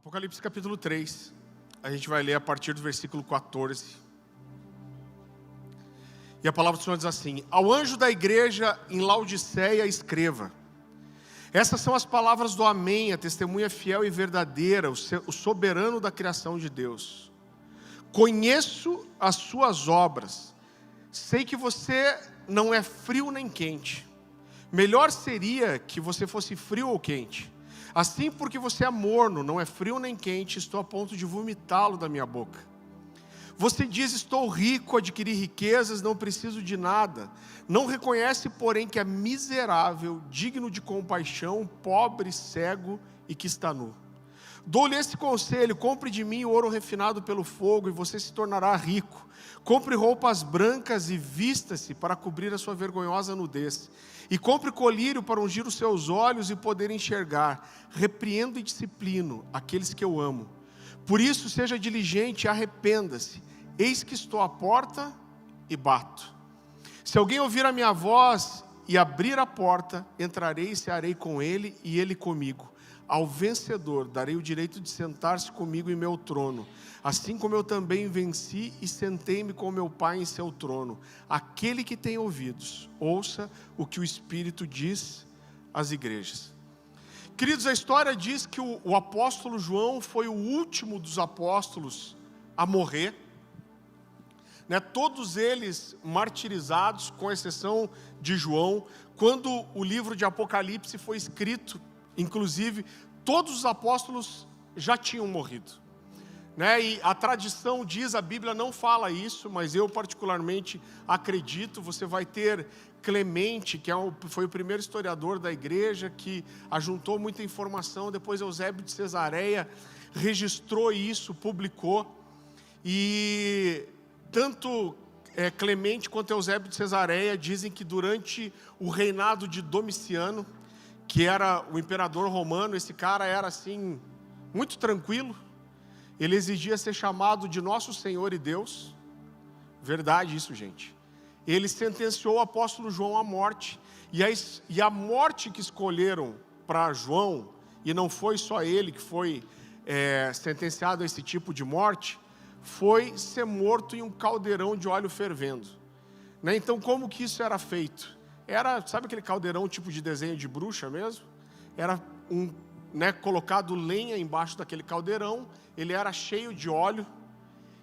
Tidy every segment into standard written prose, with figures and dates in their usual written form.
Apocalipse capítulo 3, a gente vai ler a partir do versículo 14. E a palavra do Senhor diz assim: ao anjo da igreja em Laodiceia escreva: essas são as palavras do Amém, a testemunha fiel e verdadeira, o soberano da criação de Deus. Conheço as suas obras, sei que você não é frio nem quente. Melhor seria que você fosse frio ou quente. Assim, porque você é morno, não é frio nem quente, estou a ponto de vomitá-lo da minha boca. Você diz: estou rico, adquiri riquezas, não preciso de nada. Não reconhece, porém, que é miserável, digno de compaixão, pobre, cego e que está nu. Dou-lhe esse conselho: compre de mim ouro refinado pelo fogo e você se tornará rico. Compre roupas brancas e vista-se para cobrir a sua vergonhosa nudez. E compre colírio para ungir os seus olhos e poder enxergar. Repreendo e disciplino aqueles que eu amo. Por isso, seja diligente e arrependa-se. Eis que estou à porta e bato. Se alguém ouvir a minha voz e abrir a porta, entrarei e cearei com ele e ele comigo. Ao vencedor darei o direito de sentar-se comigo em meu trono, assim como eu também venci e sentei-me com meu Pai em seu trono. Aquele que tem ouvidos, ouça o que o Espírito diz às igrejas. Queridos, a história diz que o apóstolo João foi o último dos apóstolos a morrer, todos eles martirizados, com exceção de João. Quando o livro de Apocalipse foi escrito, inclusive, todos os apóstolos já tinham morrido. E a tradição diz, a Bíblia não fala isso, mas eu particularmente acredito. Você vai ter Clemente, que foi o primeiro historiador da igreja, que ajuntou muita informação. Depois Eusébio de Cesareia registrou isso, publicou. E tanto Clemente quanto Eusébio de Cesareia dizem que durante o reinado de Domiciano, que era o imperador romano, esse cara era assim, muito tranquilo. Ele exigia ser chamado de nosso Senhor e Deus. Verdade isso, gente. Ele sentenciou o apóstolo João à morte. E a morte que escolheram para João, e não foi só ele que foi sentenciado a esse tipo de morte, foi ser morto em um caldeirão de óleo fervendo. Então, como que isso era feito? Sabe aquele caldeirão tipo de desenho de bruxa mesmo? Era colocado lenha embaixo daquele caldeirão, ele era cheio de óleo,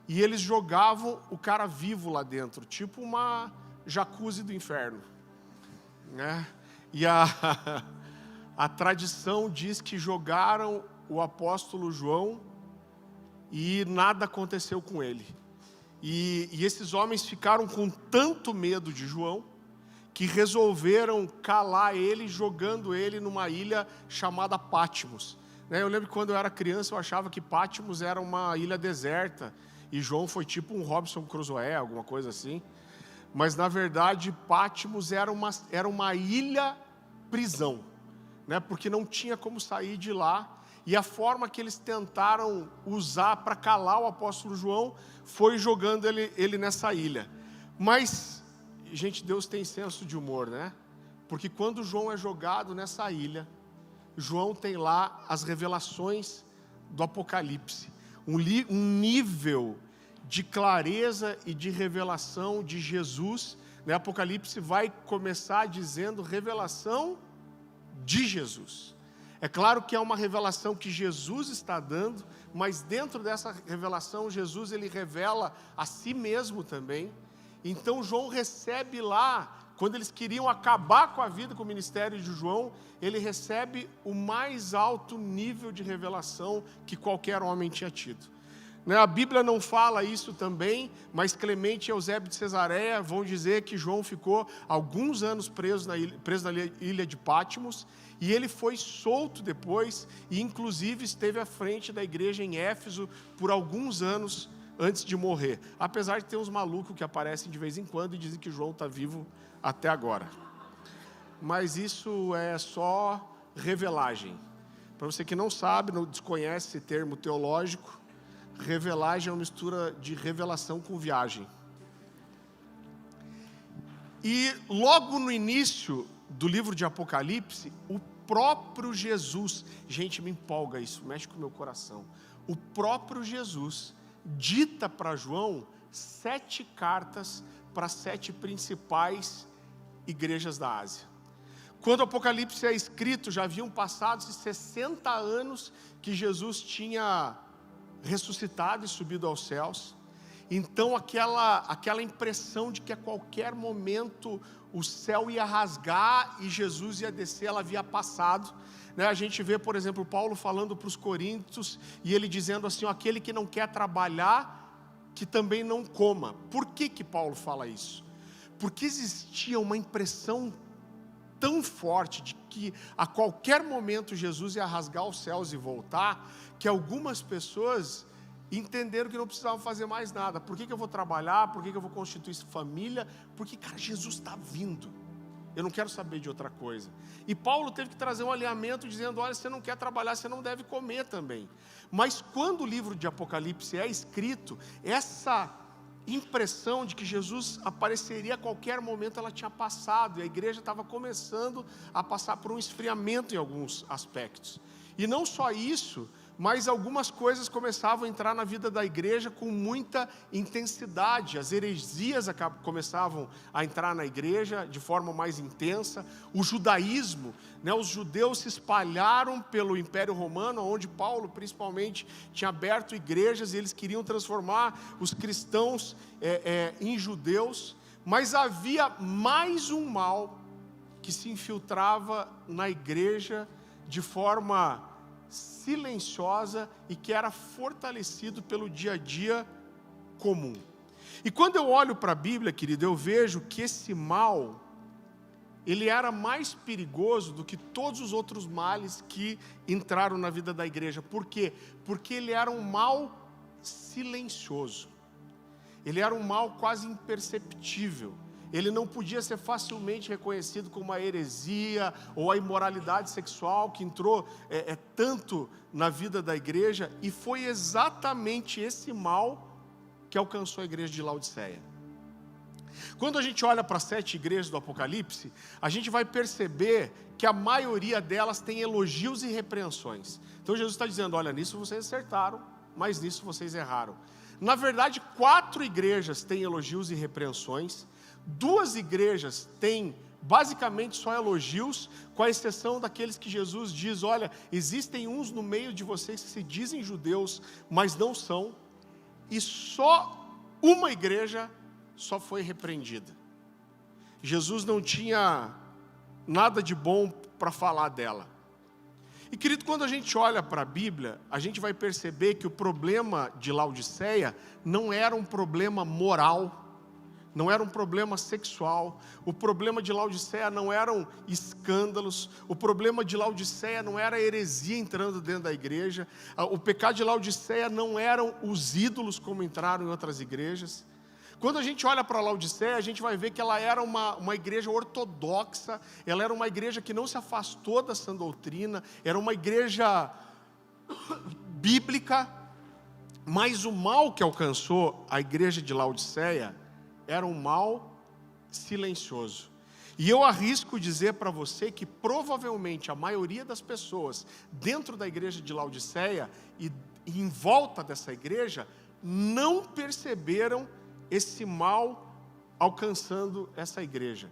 e eles jogavam o cara vivo lá dentro, tipo uma jacuzzi do inferno. E a tradição diz que jogaram o apóstolo João e nada aconteceu com ele. E esses homens ficaram com tanto medo de João, que resolveram calar ele, jogando ele numa ilha chamada Patmos. Eu lembro que quando eu era criança eu achava que Patmos era uma ilha deserta, e João foi tipo um Robinson Crusoe, alguma coisa assim. Mas na verdade Patmos era uma ilha prisão, porque não tinha como sair de lá. E a forma que eles tentaram usar para calar o apóstolo João foi jogando ele nessa ilha. Mas, gente, Deus tem senso de humor, Porque quando João é jogado nessa ilha, João tem lá as revelações do Apocalipse. Um nível de clareza e de revelação de Jesus. Apocalipse vai começar dizendo revelação de Jesus. É claro que é uma revelação que Jesus está dando, mas dentro dessa revelação, Jesus ele revela a si mesmo também. Então João recebe lá, quando eles queriam acabar com a vida, com o ministério de João, ele recebe o mais alto nível de revelação que qualquer homem tinha tido. A Bíblia não fala isso também, mas Clemente e Eusébio de Cesareia vão dizer que João ficou alguns anos preso na ilha de Patmos, e ele foi solto depois, e inclusive esteve à frente da igreja em Éfeso por alguns anos antes de morrer. Apesar de ter uns malucos que aparecem de vez em quando e dizem que João está vivo até agora. Mas isso é só revelagem. Para você que não sabe, não desconhece esse termo teológico, revelagem é uma mistura de revelação com viagem. E logo no início do livro de Apocalipse, o próprio Jesus, gente, me empolga isso, mexe com o meu coração. O próprio Jesus dita para João 7 cartas para 7 principais igrejas da Ásia. Quando o Apocalipse é escrito, já haviam passado 60 anos que Jesus tinha ressuscitado e subido aos céus. Então aquela impressão de que a qualquer momento o céu ia rasgar e Jesus ia descer, ela havia passado, né? A gente vê, por exemplo, Paulo falando para os coríntios, e ele dizendo assim, aquele que não quer trabalhar, que também não coma. Por que Paulo fala isso? Porque existia uma impressão tão forte de que a qualquer momento Jesus ia rasgar os céus e voltar, que algumas pessoas entenderam que não precisavam fazer mais nada. Por que eu vou trabalhar? Por que eu vou constituir família? Porque, cara, Jesus está vindo. Eu não quero saber de outra coisa. E Paulo teve que trazer um alinhamento dizendo, olha, você não quer trabalhar, você não deve comer também. Mas quando o livro de Apocalipse é escrito, essa impressão de que Jesus apareceria a qualquer momento, ela tinha passado, e a igreja estava começando a passar por um esfriamento em alguns aspectos. E não só isso, mas algumas coisas começavam a entrar na vida da igreja com muita intensidade. As heresias começavam a entrar na igreja de forma mais intensa. O judaísmo, né, os judeus se espalharam pelo Império Romano, onde Paulo principalmente tinha aberto igrejas, e eles queriam transformar os cristãos em judeus. Mas havia mais um mal que se infiltrava na igreja de forma silenciosa e que era fortalecido pelo dia a dia comum. E quando eu olho para a Bíblia, querido, eu vejo que esse mal, ele era mais perigoso do que todos os outros males que entraram na vida da igreja. Por quê? Porque ele era um mal silencioso. Ele era um mal quase imperceptível. Ele não podia ser facilmente reconhecido como a heresia ou a imoralidade sexual que entrou tanto na vida da igreja, e foi exatamente esse mal que alcançou a igreja de Laodiceia. Quando a gente olha para as 7 igrejas do Apocalipse, a gente vai perceber que a maioria delas tem elogios e repreensões. Então Jesus está dizendo, olha, nisso vocês acertaram, mas nisso vocês erraram. Na verdade, 4 igrejas têm elogios e repreensões. 2 igrejas têm basicamente só elogios, com a exceção daqueles que Jesus diz, olha, existem uns no meio de vocês que se dizem judeus, mas não são. E só uma igreja só foi repreendida. Jesus não tinha nada de bom para falar dela. E querido, quando a gente olha para a Bíblia, a gente vai perceber que o problema de Laodiceia não era um problema moral, não era um problema sexual. O problema de Laodiceia não eram escândalos. O problema de Laodiceia não era a heresia entrando dentro da igreja. O pecado de Laodiceia não eram os ídolos como entraram em outras igrejas. Quando a gente olha para Laodiceia, a gente vai ver que ela era uma igreja ortodoxa. Ela era uma igreja que não se afastou da sã doutrina. Era uma igreja bíblica. Mas o mal que alcançou a igreja de Laodiceia era um mal silencioso. E eu arrisco dizer para você que provavelmente a maioria das pessoas dentro da igreja de Laodiceia e em volta dessa igreja não perceberam esse mal alcançando essa igreja.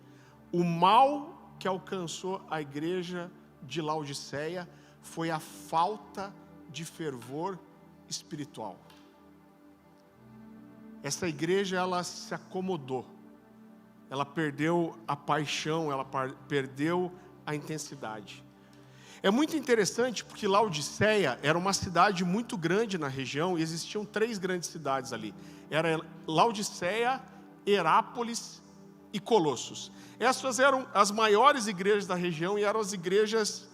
O mal que alcançou a igreja de Laodiceia foi a falta de fervor espiritual. Essa igreja, ela se acomodou, ela perdeu a paixão, ela perdeu a intensidade. É muito interessante porque Laodiceia era uma cidade muito grande na região, e existiam 3 grandes cidades ali. Era Laodiceia, Herápolis e Colossos. Essas eram as maiores igrejas da região e eram as igrejas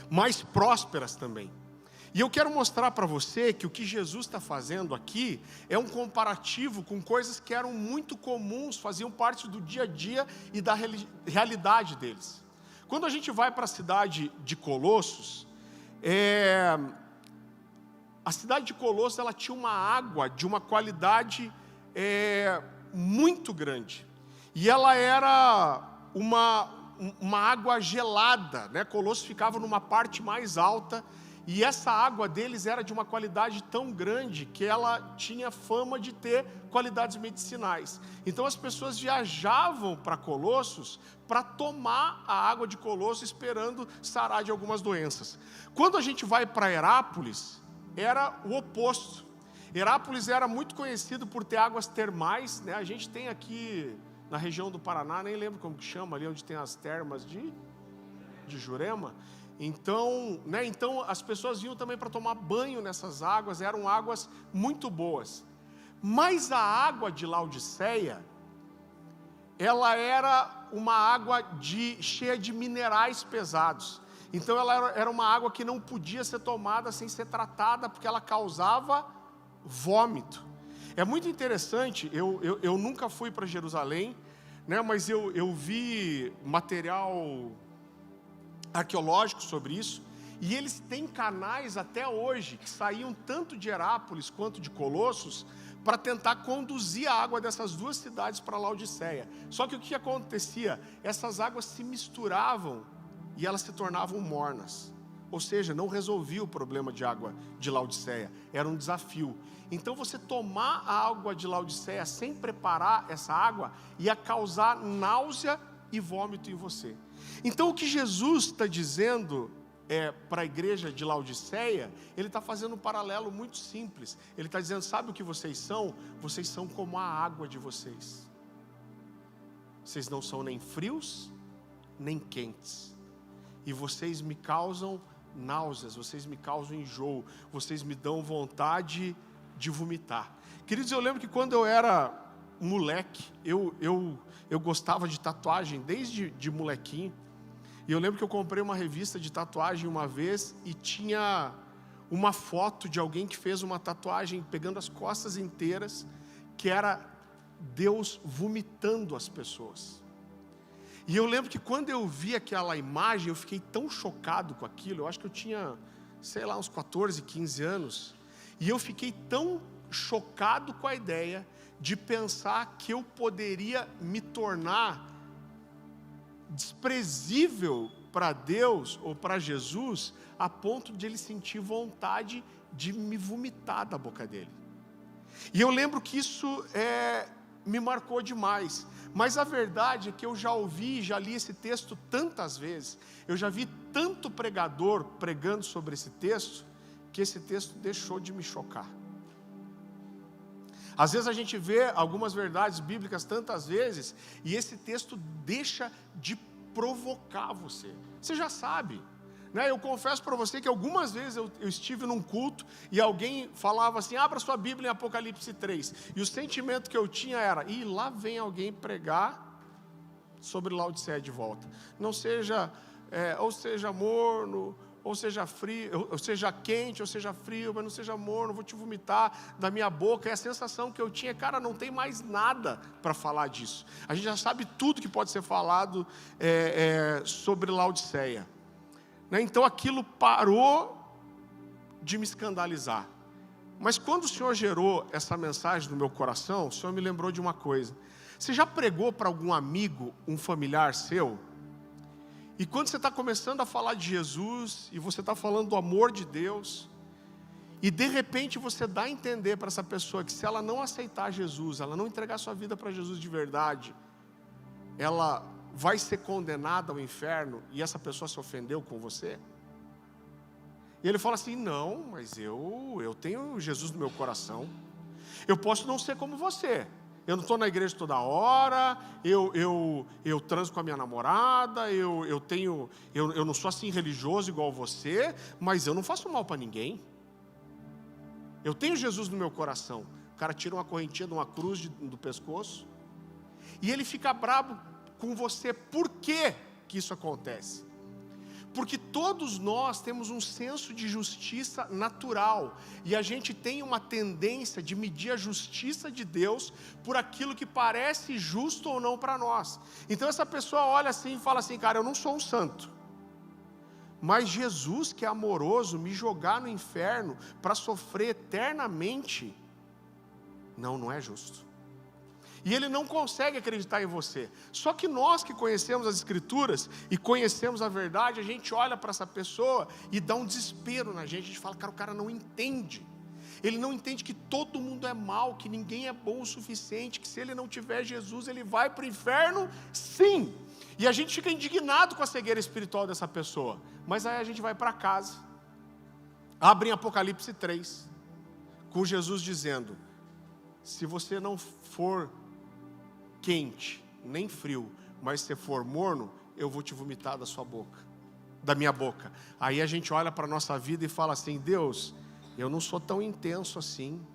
mais prósperas também. E eu quero mostrar para você que o que Jesus está fazendo aqui é um comparativo com coisas que eram muito comuns, faziam parte do dia a dia e da realidade deles. Quando a gente vai para a cidade de Colossos, a cidade de Colossos, ela tinha uma água de uma qualidade muito grande. E ela era uma água gelada, né? Colossos ficava numa parte mais alta, e essa água deles era de uma qualidade tão grande que ela tinha fama de ter qualidades medicinais. Então as pessoas viajavam para Colossos para tomar a água de Colossos, esperando sarar de algumas doenças. Quando a gente vai para Herápolis, era o oposto. Herápolis era muito conhecido por ter águas termais, né? A gente tem aqui na região do Paraná, nem lembro como que chama, ali onde tem as termas de Jurema. Então, né, então as pessoas vinham também para tomar banho nessas águas, eram águas muito boas. Mas a água de Laodiceia, ela era uma água cheia de minerais pesados. Então ela era uma água que não podia ser tomada sem ser tratada, porque ela causava vômito. É muito interessante, eu nunca fui para Jerusalém, né, mas eu vi material arqueológico sobre isso, e eles têm canais até hoje, que saíam tanto de Herápolis quanto de Colossos, para tentar conduzir a água dessas duas cidades para Laodiceia. Só que o que acontecia? Essas águas se misturavam, e elas se tornavam mornas. Ou seja, não resolvia o problema de água de Laodiceia, era um desafio. Então você tomar a água de Laodiceia sem preparar essa água, ia causar náusea e vômito em você. Então o que Jesus está dizendo para a igreja de Laodiceia, ele está fazendo um paralelo muito simples. Ele está dizendo, sabe o que vocês são? Vocês são como a água de vocês. Vocês não são nem frios, nem quentes. E vocês me causam náuseas, vocês me causam enjoo, vocês me dão vontade de vomitar. Queridos, eu lembro que quando eu era moleque, eu gostava de tatuagem desde de molequinho. E eu lembro que eu comprei uma revista de tatuagem uma vez e tinha uma foto de alguém que fez uma tatuagem pegando as costas inteiras, que era Deus vomitando as pessoas. E eu lembro que quando eu vi aquela imagem, eu fiquei tão chocado com aquilo. Eu acho que eu tinha, sei lá, uns 14, 15 anos. E eu fiquei tão chocado com a ideia de pensar que eu poderia me tornar desprezível para Deus ou para Jesus, a ponto de ele sentir vontade de me vomitar da boca dele. E eu lembro que isso me marcou demais. Mas a verdade é que eu já ouvi, já li esse texto tantas vezes, eu já vi tanto pregador pregando sobre esse texto, que esse texto deixou de me chocar. Às vezes a gente vê algumas verdades bíblicas tantas vezes, e esse texto deixa de provocar você. Você já sabe, né? Eu confesso para você que algumas vezes eu estive num culto, e alguém falava assim, abra sua Bíblia em Apocalipse 3, e o sentimento que eu tinha era, lá vem alguém pregar sobre Laodiceia de volta. Não seja, ou seja morno, ou seja frio, ou seja quente, ou seja frio, mas não seja morno, vou te vomitar da minha boca. E a sensação que eu tinha, cara, não tem mais nada para falar disso. A gente já sabe tudo que pode ser falado sobre Laodiceia, né? Então aquilo parou de me escandalizar. Mas quando o Senhor gerou essa mensagem no meu coração, o Senhor me lembrou de uma coisa. Você já pregou para algum amigo, um familiar seu? E quando você está começando a falar de Jesus, e você está falando do amor de Deus, e de repente você dá a entender para essa pessoa que se ela não aceitar Jesus, ela não entregar sua vida para Jesus de verdade, ela vai ser condenada ao inferno, e essa pessoa se ofendeu com você? E ele fala assim, não, mas eu tenho Jesus no meu coração, eu posso não ser como você, eu não estou na igreja toda hora, eu transo com a minha namorada, eu não sou assim religioso igual você, mas eu não faço mal para ninguém. Eu tenho Jesus no meu coração. O cara tira uma correntinha de uma cruz do pescoço, e ele fica bravo com você. Por que isso acontece? Porque todos nós temos um senso de justiça natural, e a gente tem uma tendência de medir a justiça de Deus por aquilo que parece justo ou não para nós. Então essa pessoa olha assim e fala assim, cara, eu não sou um santo, mas Jesus, que é amoroso, me jogar no inferno para sofrer eternamente, não é justo. E ele não consegue acreditar em você. Só que nós que conhecemos as Escrituras e conhecemos a verdade, a gente olha para essa pessoa e dá um desespero na gente. A gente fala, cara, o cara não entende. Ele não entende que todo mundo é mal, que ninguém é bom o suficiente, que se ele não tiver Jesus, ele vai para o inferno, sim. E a gente fica indignado com a cegueira espiritual dessa pessoa. Mas aí a gente vai para casa, abre em Apocalipse 3, com Jesus dizendo, se você não for quente, nem frio, mas se for morno, eu vou te vomitar da minha boca. Aí a gente olha para a nossa vida e fala assim, Deus, eu não sou tão intenso assim,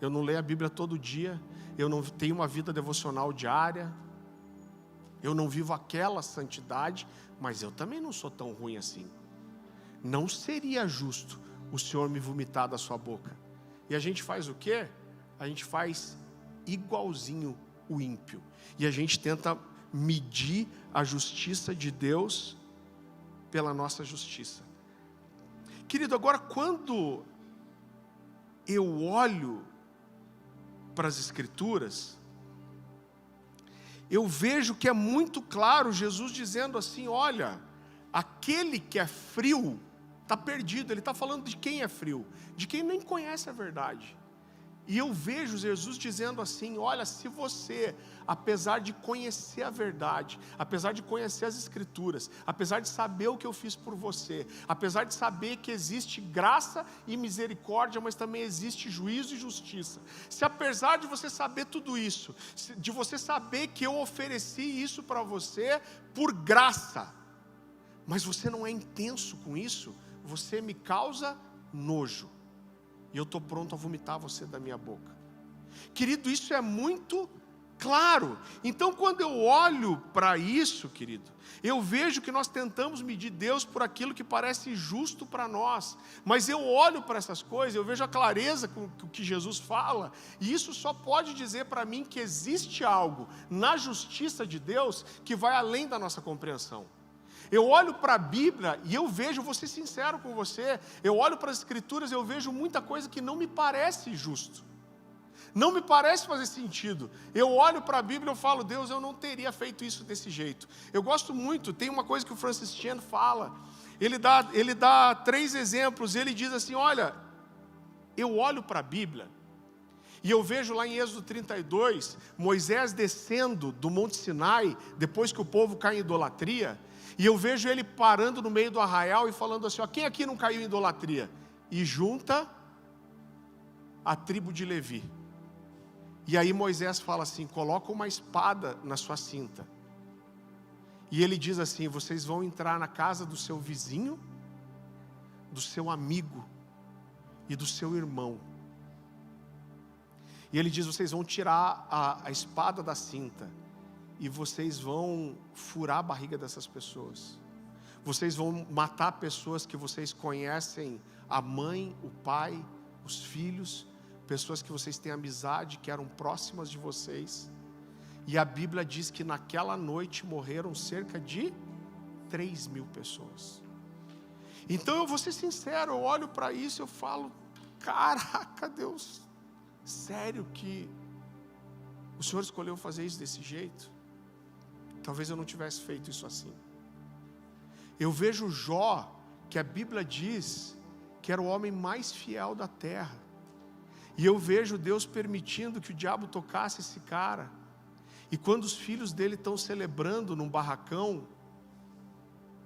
eu não leio a Bíblia todo dia, eu não tenho uma vida devocional diária, eu não vivo aquela santidade, mas eu também não sou tão ruim assim. Não seria justo o Senhor me vomitar da sua boca. E a gente faz o quê? A gente faz igualzinho o ímpio. E a gente tenta medir a justiça de Deus pela nossa justiça. Querido, agora quando eu olho para as Escrituras, eu vejo que é muito claro Jesus dizendo assim, olha, aquele que é frio está perdido. Ele está falando de quem é frio, de quem nem conhece a verdade. E eu vejo Jesus dizendo assim, olha, se você, apesar de conhecer a verdade, apesar de conhecer as Escrituras, apesar de saber o que eu fiz por você, apesar de saber que existe graça e misericórdia, mas também existe juízo e justiça, se apesar de você saber tudo isso, de você saber que eu ofereci isso para você por graça, mas você não é intenso com isso, você me causa nojo. E eu estou pronto a vomitar você da minha boca. Querido, isso é muito claro. Então, quando eu olho para isso, querido, eu vejo que nós tentamos medir Deus por aquilo que parece justo para nós. Mas eu olho para essas coisas, eu vejo a clareza com o que Jesus fala. E isso só pode dizer para mim que existe algo na justiça de Deus que vai além da nossa compreensão. Eu olho para a Bíblia e eu vejo, vou ser sincero com você, eu olho para as Escrituras e eu vejo muita coisa que não me parece justo, não me parece fazer sentido. Eu olho para a Bíblia e eu falo, Deus, eu não teria feito isso desse jeito. Eu gosto muito, tem uma coisa que o Francis Chan fala, ele dá 3 exemplos, ele diz assim, olha, eu olho para a Bíblia e eu vejo lá em Êxodo 32, Moisés descendo do Monte Sinai, depois que o povo cai em idolatria, e eu vejo ele parando no meio do arraial e falando assim, ó, quem aqui não caiu em idolatria? E junta a tribo de Levi. E aí Moisés fala assim, coloca uma espada na sua cinta. E ele diz assim, vocês vão entrar na casa do seu vizinho, do seu amigo e do seu irmão. E ele diz, vocês vão tirar a espada da cinta. E vocês vão furar a barriga dessas pessoas. Vocês vão matar pessoas que vocês conhecem, a mãe, o pai, os filhos, pessoas que vocês têm amizade, que eram próximas de vocês. E a Bíblia diz que naquela noite morreram cerca de 3.000 pessoas. Então eu vou ser sincero, eu olho para isso e eu falo, caraca Deus, sério que o Senhor escolheu fazer isso desse jeito? Talvez eu não tivesse feito isso assim. Eu vejo Jó, que a Bíblia diz que era o homem mais fiel da terra. E eu vejo Deus permitindo que o diabo tocasse esse cara. E quando os filhos dele estão celebrando num barracão,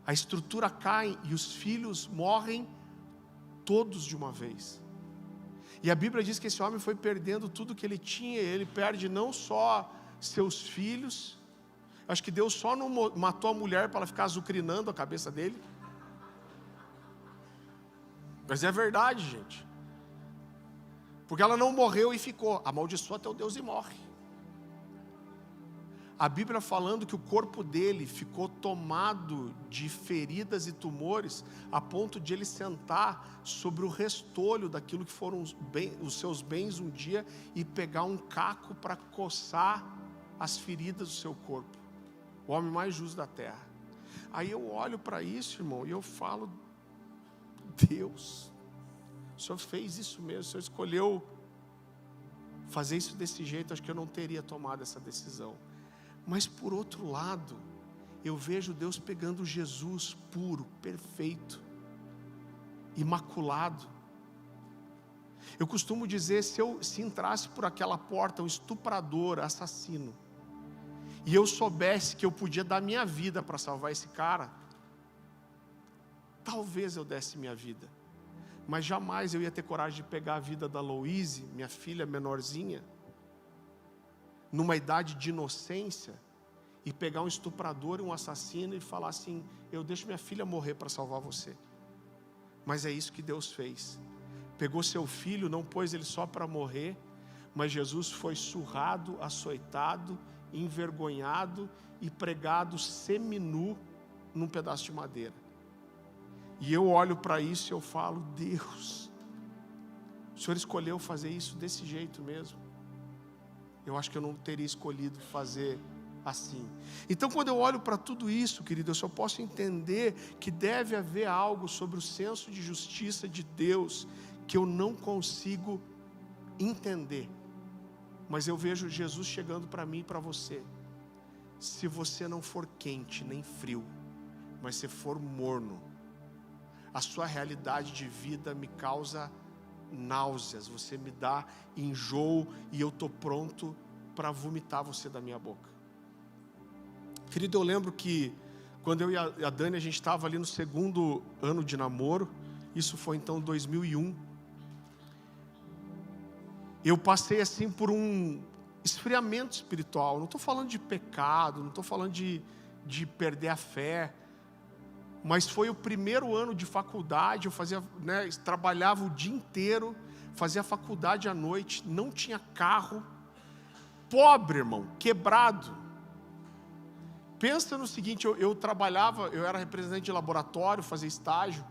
a estrutura cai e os filhos morrem todos de uma vez. E a Bíblia diz que esse homem foi perdendo tudo que ele tinha. Ele perde não só seus filhos. Acho que Deus só não matou a mulher para ela ficar azucrinando a cabeça dele. Mas é verdade, gente. Porque ela não morreu e ficou. Amaldiçoa teu Deus e morre. A Bíblia falando que o corpo dele ficou tomado de feridas e tumores, a ponto de ele sentar sobre o restolho daquilo que foram os seus bens um dia e pegar um caco para coçar as feridas do seu corpo. O homem mais justo da terra. Aí eu olho para isso, irmão, e eu falo, Deus, o Senhor fez isso mesmo, o Senhor escolheu fazer isso desse jeito, acho que eu não teria tomado essa decisão. Mas por outro lado, eu vejo Deus pegando Jesus puro, perfeito, imaculado. Eu costumo dizer, se entrasse por aquela porta um estuprador, assassino, e eu soubesse que eu podia dar minha vida para salvar esse cara, talvez eu desse minha vida, mas jamais eu ia ter coragem de pegar a vida da Louise, minha filha menorzinha, numa idade de inocência, e pegar um estuprador e um assassino e falar assim, eu deixo minha filha morrer para salvar você. Mas é isso que Deus fez. Pegou seu filho, não pôs ele só para morrer, mas Jesus foi surrado, açoitado, envergonhado e pregado seminu num pedaço de madeira. E eu olho para isso e eu falo, Deus, o Senhor escolheu fazer isso desse jeito mesmo. Eu acho que eu não teria escolhido fazer assim. Então, quando eu olho para tudo isso, querido, eu só posso entender que deve haver algo sobre o senso de justiça de Deus que eu não consigo entender. Mas eu vejo Jesus chegando para mim e para você. Se você não for quente nem frio, mas se for morno, a sua realidade de vida me causa náuseas, você me dá enjoo e eu estou pronto para vomitar você da minha boca. Querido, eu lembro que quando eu e a Dani, a gente estava ali no segundo ano de namoro, isso foi então 2001, eu passei assim por um esfriamento espiritual. Não estou falando de pecado, não estou falando de perder a fé, mas foi o primeiro ano de faculdade. Eu fazia, trabalhava o dia inteiro, fazia faculdade à noite, não tinha carro, pobre, irmão, quebrado. Pensa no seguinte, eu trabalhava, eu era representante de laboratório, fazia estágio,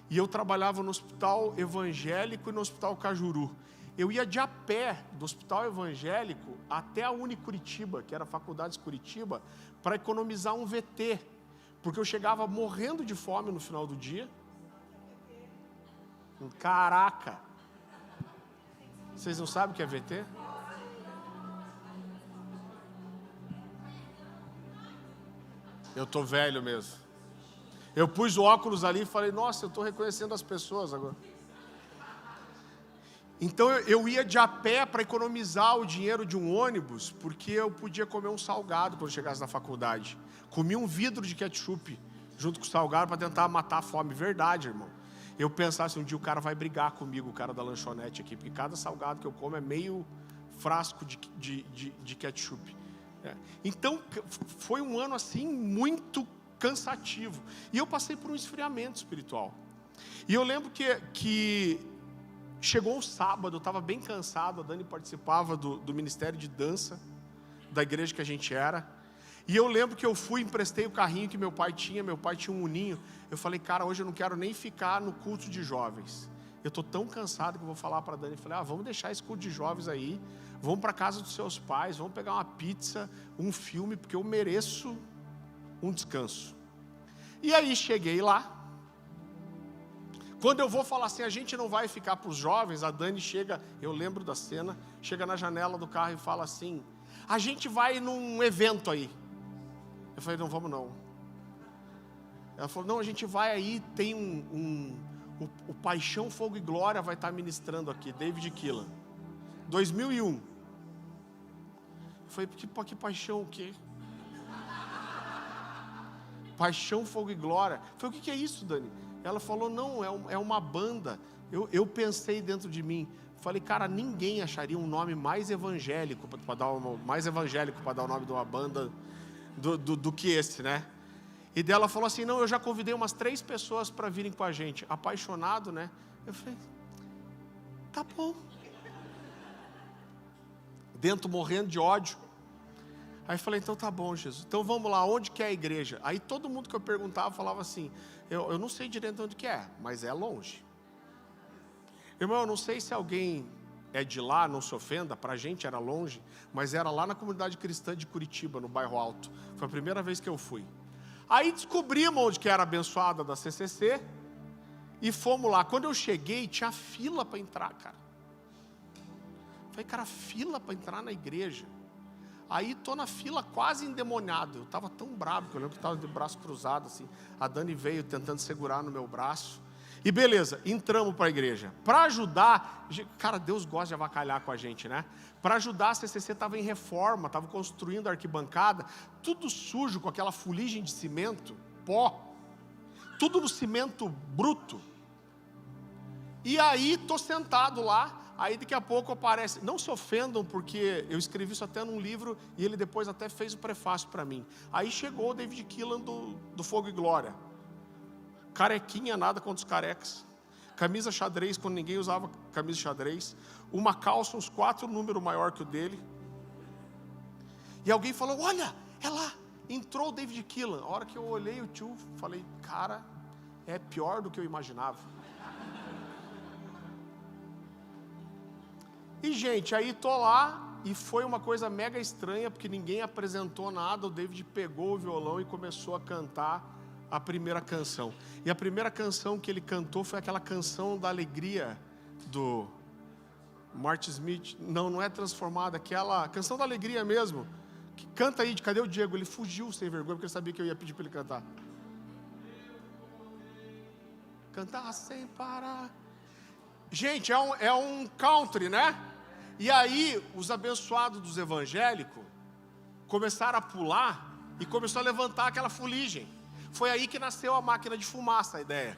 e eu trabalhava no hospital evangélico e no hospital Cajuru. Eu ia de a pé do hospital evangélico até a Unicuritiba, que era a Faculdade de Curitiba, para economizar um VT, porque eu chegava morrendo de fome no final do dia. Caraca! Vocês não sabem o que é VT? Eu estou velho mesmo. Eu pus o óculos ali e falei, nossa, eu estou reconhecendo as pessoas agora. Então eu ia de a pé para economizar o dinheiro de um ônibus, porque eu podia comer um salgado quando chegasse na faculdade. Comi um vidro de ketchup junto com o salgado para tentar matar a fome. Verdade, irmão. Eu pensava assim, um dia o cara vai brigar comigo, o cara da lanchonete aqui, porque cada salgado que eu como é meio frasco de ketchup. Então foi um ano assim muito cansativo. E eu passei por um esfriamento espiritual. E eu lembro que chegou um sábado, eu estava bem cansado. A Dani participava do ministério de dança da igreja que a gente era. E eu lembro que eu fui, emprestei o carrinho que meu pai tinha um Uninho. Eu falei, cara, hoje eu não quero nem ficar no culto de jovens. Eu estou tão cansado que eu vou falar para a Dani. Eu falei, vamos deixar esse culto de jovens aí, vamos para a casa dos seus pais, vamos pegar uma pizza, um filme, porque eu mereço um descanso. E aí cheguei lá. Quando eu vou falar assim, a gente não vai ficar para os jovens, a Dani chega, eu lembro da cena, chega na janela do carro e fala assim, a gente vai num evento aí. Eu falei, não, vamos não. Ela falou, não, a gente vai aí, tem o Paixão, Fogo e Glória vai estar ministrando aqui, David Keelan, 2001. Eu falei, que paixão o quê? Paixão, Fogo e Glória. Eu falei, o que é isso, Dani? Ela falou, não, é uma banda. Eu pensei dentro de mim, falei, cara, ninguém acharia um nome mais evangélico para dar o nome de uma banda do que esse, né? E dela falou assim, não, eu já convidei umas 3 pessoas para virem com a gente. Apaixonado, né? Eu falei, tá bom. Dentro morrendo de ódio. Aí falei, então tá bom, Jesus. Então vamos lá, onde que é a igreja? Aí todo mundo que eu perguntava falava assim, eu não sei direito onde que é, mas é longe. Irmão, eu não sei se alguém é de lá, não se ofenda, pra gente era longe, mas era lá na comunidade cristã de Curitiba, no bairro Alto. Foi a primeira vez que eu fui. Aí descobrimos onde que era a abençoada da CCC e fomos lá. Quando eu cheguei, tinha fila para entrar, cara. Falei, cara, fila para entrar na igreja. Aí tô na fila quase endemoniado. Eu estava tão bravo que eu lembro que estava de braço cruzado assim. A Dani veio tentando segurar no meu braço. E beleza, entramos para a igreja. Para ajudar, cara, Deus gosta de avacalhar com a gente, né? Para ajudar, a CCC estava em reforma, estava construindo a arquibancada, tudo sujo com aquela fuligem de cimento, pó, tudo no cimento bruto. E aí tô sentado lá, aí daqui a pouco aparece, não se ofendam porque eu escrevi isso até num livro e ele depois até fez o prefácio para mim. Aí chegou o David Keelan do Fogo e Glória. Carequinha, nada contra os carecas. Camisa xadrez, quando ninguém usava camisa xadrez. Uma calça, uns 4 números maior que o dele. E alguém falou, olha, é lá, entrou o David Keelan. A hora que eu olhei o tio, falei, cara, é pior do que eu imaginava. E gente, aí tô lá, e foi uma coisa mega estranha, porque ninguém apresentou nada, o David pegou o violão e começou a cantar a primeira canção. E a primeira canção que ele cantou foi aquela canção da alegria do Martin Smith. Não é Transformada, aquela canção da alegria mesmo. Que canta aí, cadê o Diego? Ele fugiu sem vergonha, porque ele sabia que eu ia pedir para ele cantar. Cantar sem parar. Gente, é um country, né? E aí, os abençoados dos evangélicos começaram a pular e começou a levantar aquela fuligem. Foi aí que nasceu a máquina de fumaça, a ideia.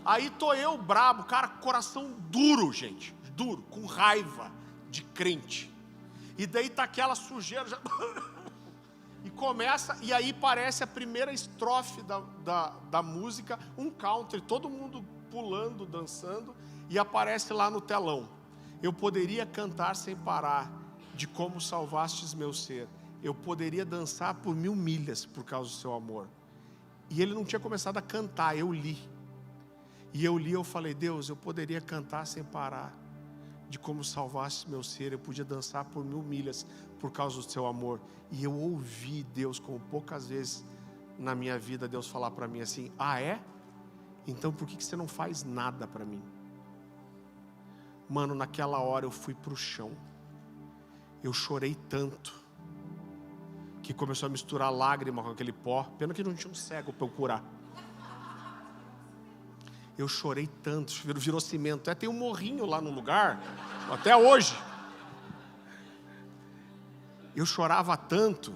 Aí tô eu brabo, cara, coração duro, gente, duro, com raiva de crente. E daí tá aquela sujeira, já... e começa, e aí parece a primeira estrofe da música, um country, todo mundo pulando, dançando, e aparece lá no telão. Eu poderia cantar sem parar, de como salvastes meu ser. Eu poderia dançar por 1000 milhas por causa do seu amor. E ele não tinha começado a cantar, eu li. E eu li, eu falei, Deus, eu poderia cantar sem parar, de como salvaste meu ser. Eu podia dançar por 1000 milhas por causa do seu amor. E eu ouvi Deus, como poucas vezes na minha vida, Deus falar para mim assim, ah é? Então por que você não faz nada para mim? Mano, naquela hora eu fui para o chão. Eu chorei tanto que começou a misturar lágrima com aquele pó. Pena que não tinha um cego para eu curar. Eu chorei tanto, virou cimento. Até tem um morrinho lá no lugar, até hoje. Eu chorava tanto,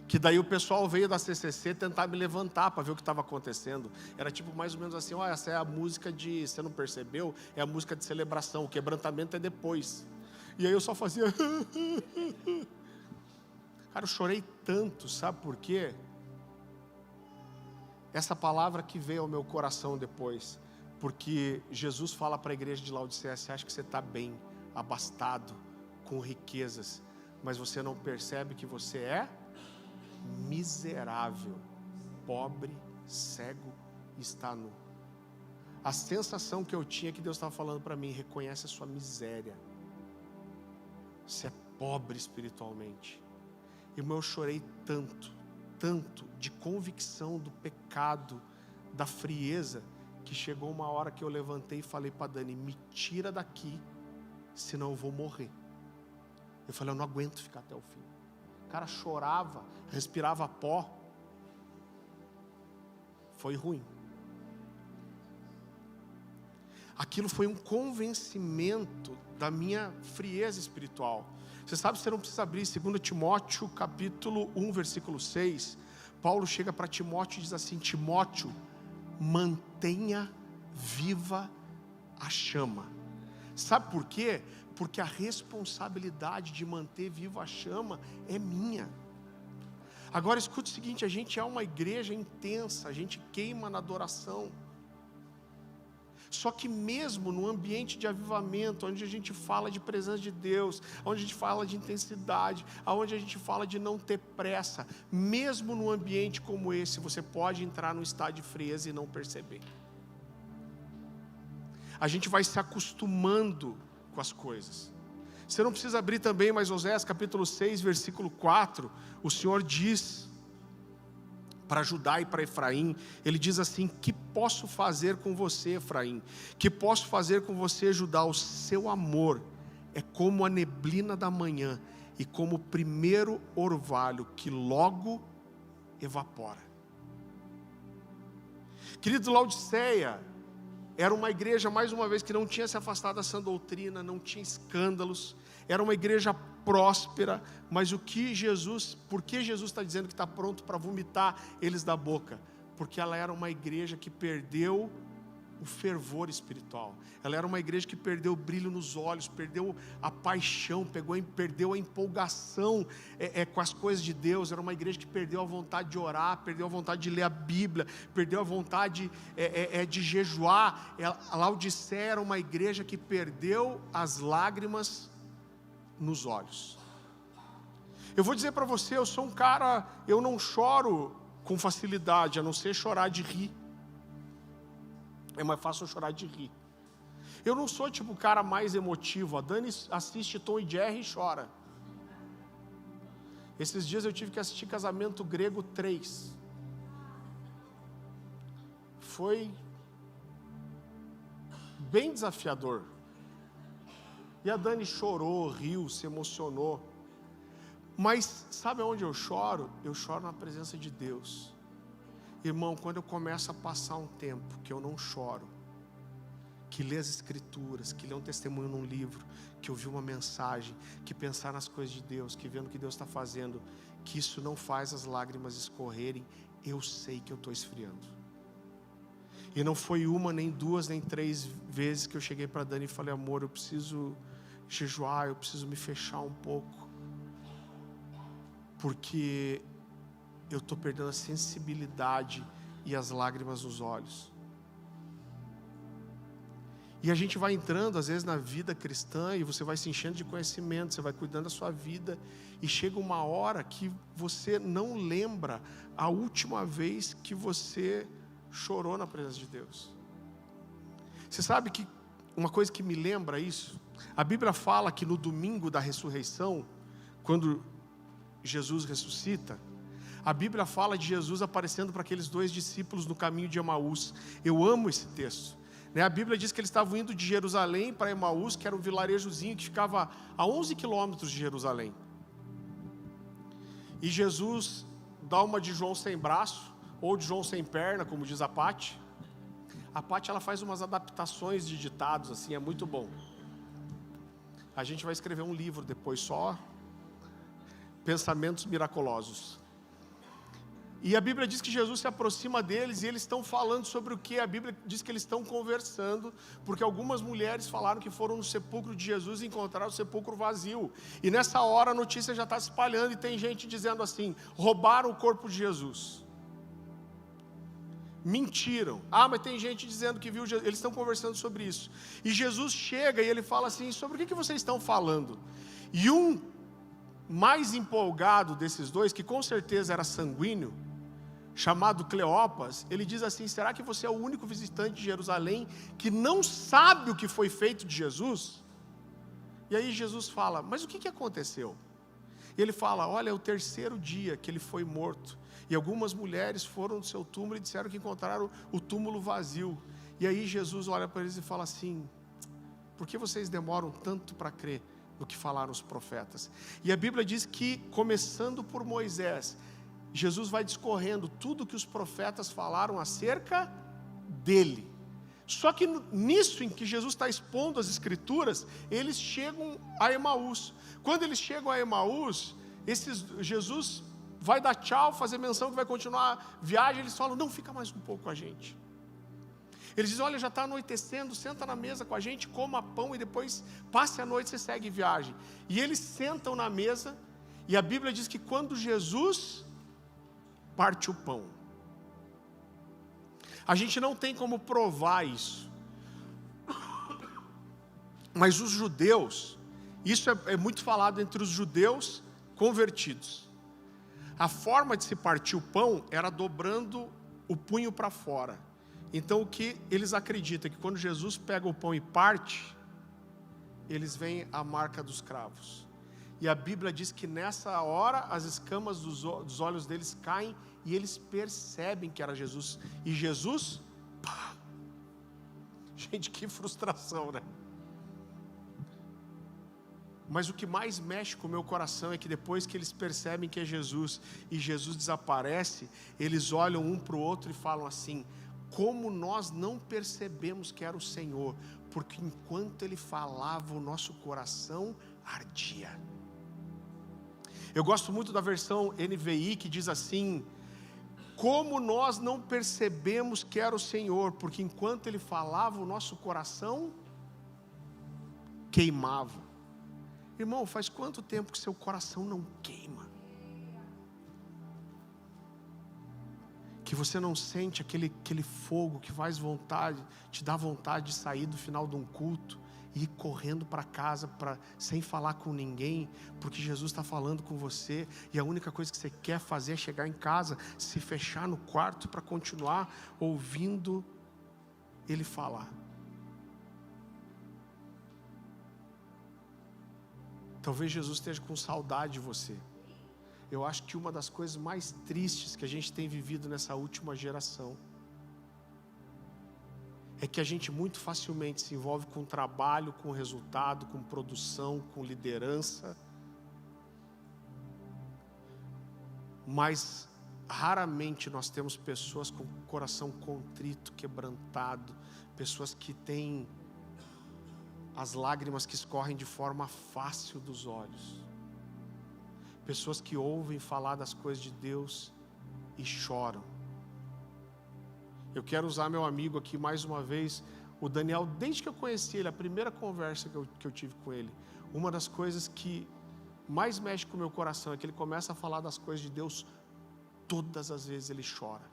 que daí o pessoal veio da CCC tentar me levantar para ver o que estava acontecendo. Era tipo mais ou menos assim, ó, essa é a música de, você não percebeu? É a música de celebração, o quebrantamento é depois. E aí eu só fazia... Cara, eu chorei tanto, sabe por quê? Essa palavra que veio ao meu coração depois, porque Jesus fala para a igreja de Laodiceia, você acha que você está bem, abastado, com riquezas, mas você não percebe que você é miserável, pobre, cego, está nu. A sensação que eu tinha que Deus estava falando para mim, reconhece a sua miséria, você é pobre espiritualmente. Irmão, eu chorei tanto, tanto de convicção do pecado, da frieza, que chegou uma hora que eu levantei e falei para Dani, me tira daqui, senão eu vou morrer. Eu falei, eu não aguento ficar até o fim. O cara chorava, respirava pó. Foi ruim. Aquilo foi um convencimento da minha frieza espiritual. Você sabe, você não precisa abrir 2 Timóteo capítulo 1, versículo 6. Paulo chega para Timóteo e diz assim, Timóteo, mantenha viva a chama. Sabe por quê? Porque a responsabilidade de manter viva a chama é minha. Agora escute o seguinte, a gente é uma igreja intensa, a gente queima na adoração. Só que mesmo no ambiente de avivamento, onde a gente fala de presença de Deus, onde a gente fala de intensidade, onde a gente fala de não ter pressa, mesmo num ambiente como esse, você pode entrar num estado de frieza e não perceber. A gente vai se acostumando com as coisas. Você não precisa abrir também, mas Oséias capítulo 6, versículo 4, o Senhor diz, para Judá e para Efraim, ele diz assim: que posso fazer com você, Efraim? Que posso fazer com você, Judá? O seu amor é como a neblina da manhã e como o primeiro orvalho que logo evapora. Querido, Laodiceia era uma igreja, mais uma vez, que não tinha se afastado da sã doutrina, não tinha escândalos, era uma igreja próspera, mas por que Jesus está dizendo que está pronto para vomitar eles da boca? Porque ela era uma igreja que perdeu o fervor espiritual, ela era uma igreja que perdeu o brilho nos olhos, perdeu a paixão, perdeu a empolgação com as coisas de Deus. Era uma igreja que perdeu a vontade de orar, perdeu a vontade de ler a Bíblia, perdeu a vontade de jejuar. A Laodiceia era uma igreja que perdeu as lágrimas nos olhos. Eu vou dizer para você, eu sou um cara, eu não choro com facilidade, a não ser chorar de rir. É mais fácil eu chorar de rir. Eu não sou tipo o cara mais emotivo. A Dani assiste Tom e Jerry e chora. Esses dias eu tive que assistir Casamento Grego 3. Foi bem desafiador. E a Dani chorou, riu, se emocionou. Mas sabe onde eu choro? Eu choro na presença de Deus. Irmão, quando eu começo a passar um tempo que eu não choro, que lê as escrituras, que lê um testemunho num livro, que ouvir uma mensagem, que pensar nas coisas de Deus, que vendo o que Deus está fazendo, que isso não faz as lágrimas escorrerem, eu sei que eu estou esfriando. E não foi uma, nem duas, nem três vezes que eu cheguei para Dani e falei: amor, eu preciso jejuar, eu preciso me fechar um pouco, porque eu estou perdendo a sensibilidade e as lágrimas nos olhos. E a gente vai entrando às vezes na vida cristã, e você vai se enchendo de conhecimento, você vai cuidando da sua vida, e chega uma hora que você não lembra a última vez que você chorou na presença de Deus. Você sabe que uma coisa que me lembra isso, a Bíblia fala que no domingo da ressurreição, quando Jesus ressuscita, a Bíblia fala de Jesus aparecendo para aqueles 2 discípulos no caminho de Emaús. Eu amo esse texto. A Bíblia diz que eles estavam indo de Jerusalém para Emaús, que era um vilarejozinho que ficava a 11 quilômetros de Jerusalém. E Jesus dá uma de João sem braço, ou de João sem perna, como diz a Paty. A Paty, ela faz umas adaptações de ditados, assim, é muito bom. A gente vai escrever um livro depois só, Pensamentos Miraculosos. E a Bíblia diz que Jesus se aproxima deles e eles estão falando sobre o que? A Bíblia diz que eles estão conversando, porque algumas mulheres falaram que foram no sepulcro de Jesus e encontraram o sepulcro vazio. E nessa hora a notícia já está se espalhando e tem gente dizendo assim: roubaram o corpo de Jesus. Mentiram. Mas tem gente dizendo que viu Jesus. Eles estão conversando sobre isso. E Jesus chega e ele fala assim: sobre o que vocês estão falando? E um mais empolgado desses 2, que com certeza era sanguíneo, chamado Cleopas, ele diz assim: será que você é o único visitante de Jerusalém que não sabe o que foi feito de Jesus? E aí Jesus fala: mas o que aconteceu? E ele fala: olha, é o 3º dia que ele foi morto, e algumas mulheres foram no seu túmulo e disseram que encontraram o túmulo vazio. E aí Jesus olha para eles e fala assim: por que vocês demoram tanto para crer no que falaram os profetas? E a Bíblia diz que, começando por Moisés, Jesus vai discorrendo tudo que os profetas falaram acerca dele. Só que nisso em que Jesus está expondo as escrituras, eles chegam a Emaús. Quando eles chegam a Emaús, Jesus vai dar tchau, fazer menção que vai continuar a viagem. Eles falam: não, fica mais um pouco com a gente. Eles dizem: olha, já está anoitecendo, senta na mesa com a gente, coma pão e depois passe a noite, você segue viagem. E eles sentam na mesa, e a Bíblia diz que quando Jesus parte o pão, a gente não tem como provar isso, mas os judeus, isso é muito falado entre os judeus convertidos. A forma de se partir o pão era dobrando o punho para fora. Então o que eles acreditam é que quando Jesus pega o pão e parte, eles veem a marca dos cravos. E a Bíblia diz que nessa hora as escamas dos olhos deles caem e eles percebem que era Jesus. E Jesus, pá. Gente, que frustração, né? Mas o que mais mexe com o meu coração é que depois que eles percebem que é Jesus e Jesus desaparece, eles olham um para o outro e falam assim: como nós não percebemos que era o Senhor, porque enquanto Ele falava o nosso coração ardia. Eu gosto muito da versão NVI que diz assim: como nós não percebemos que era o Senhor, porque enquanto Ele falava o nosso coração queimava. Irmão, faz quanto tempo que seu coração não queima? Que você não sente aquele fogo que faz vontade, te dá vontade de sair do final de um culto e ir correndo para casa sem falar com ninguém, porque Jesus está falando com você, e a única coisa que você quer fazer é chegar em casa, se fechar no quarto para continuar ouvindo Ele falar. Talvez Jesus esteja com saudade de você. Eu acho que uma das coisas mais tristes que a gente tem vivido nessa última geração é que a gente muito facilmente se envolve com trabalho, com resultado, com produção, com liderança, mas raramente nós temos pessoas com o coração contrito, quebrantado, pessoas que têm as lágrimas que escorrem de forma fácil dos olhos, pessoas que ouvem falar das coisas de Deus e choram. Eu quero usar meu amigo aqui mais uma vez, o Daniel. Desde que eu conheci ele, a primeira conversa que eu tive com ele, uma das coisas que mais mexe com o meu coração é que ele começa a falar das coisas de Deus, todas as vezes ele chora.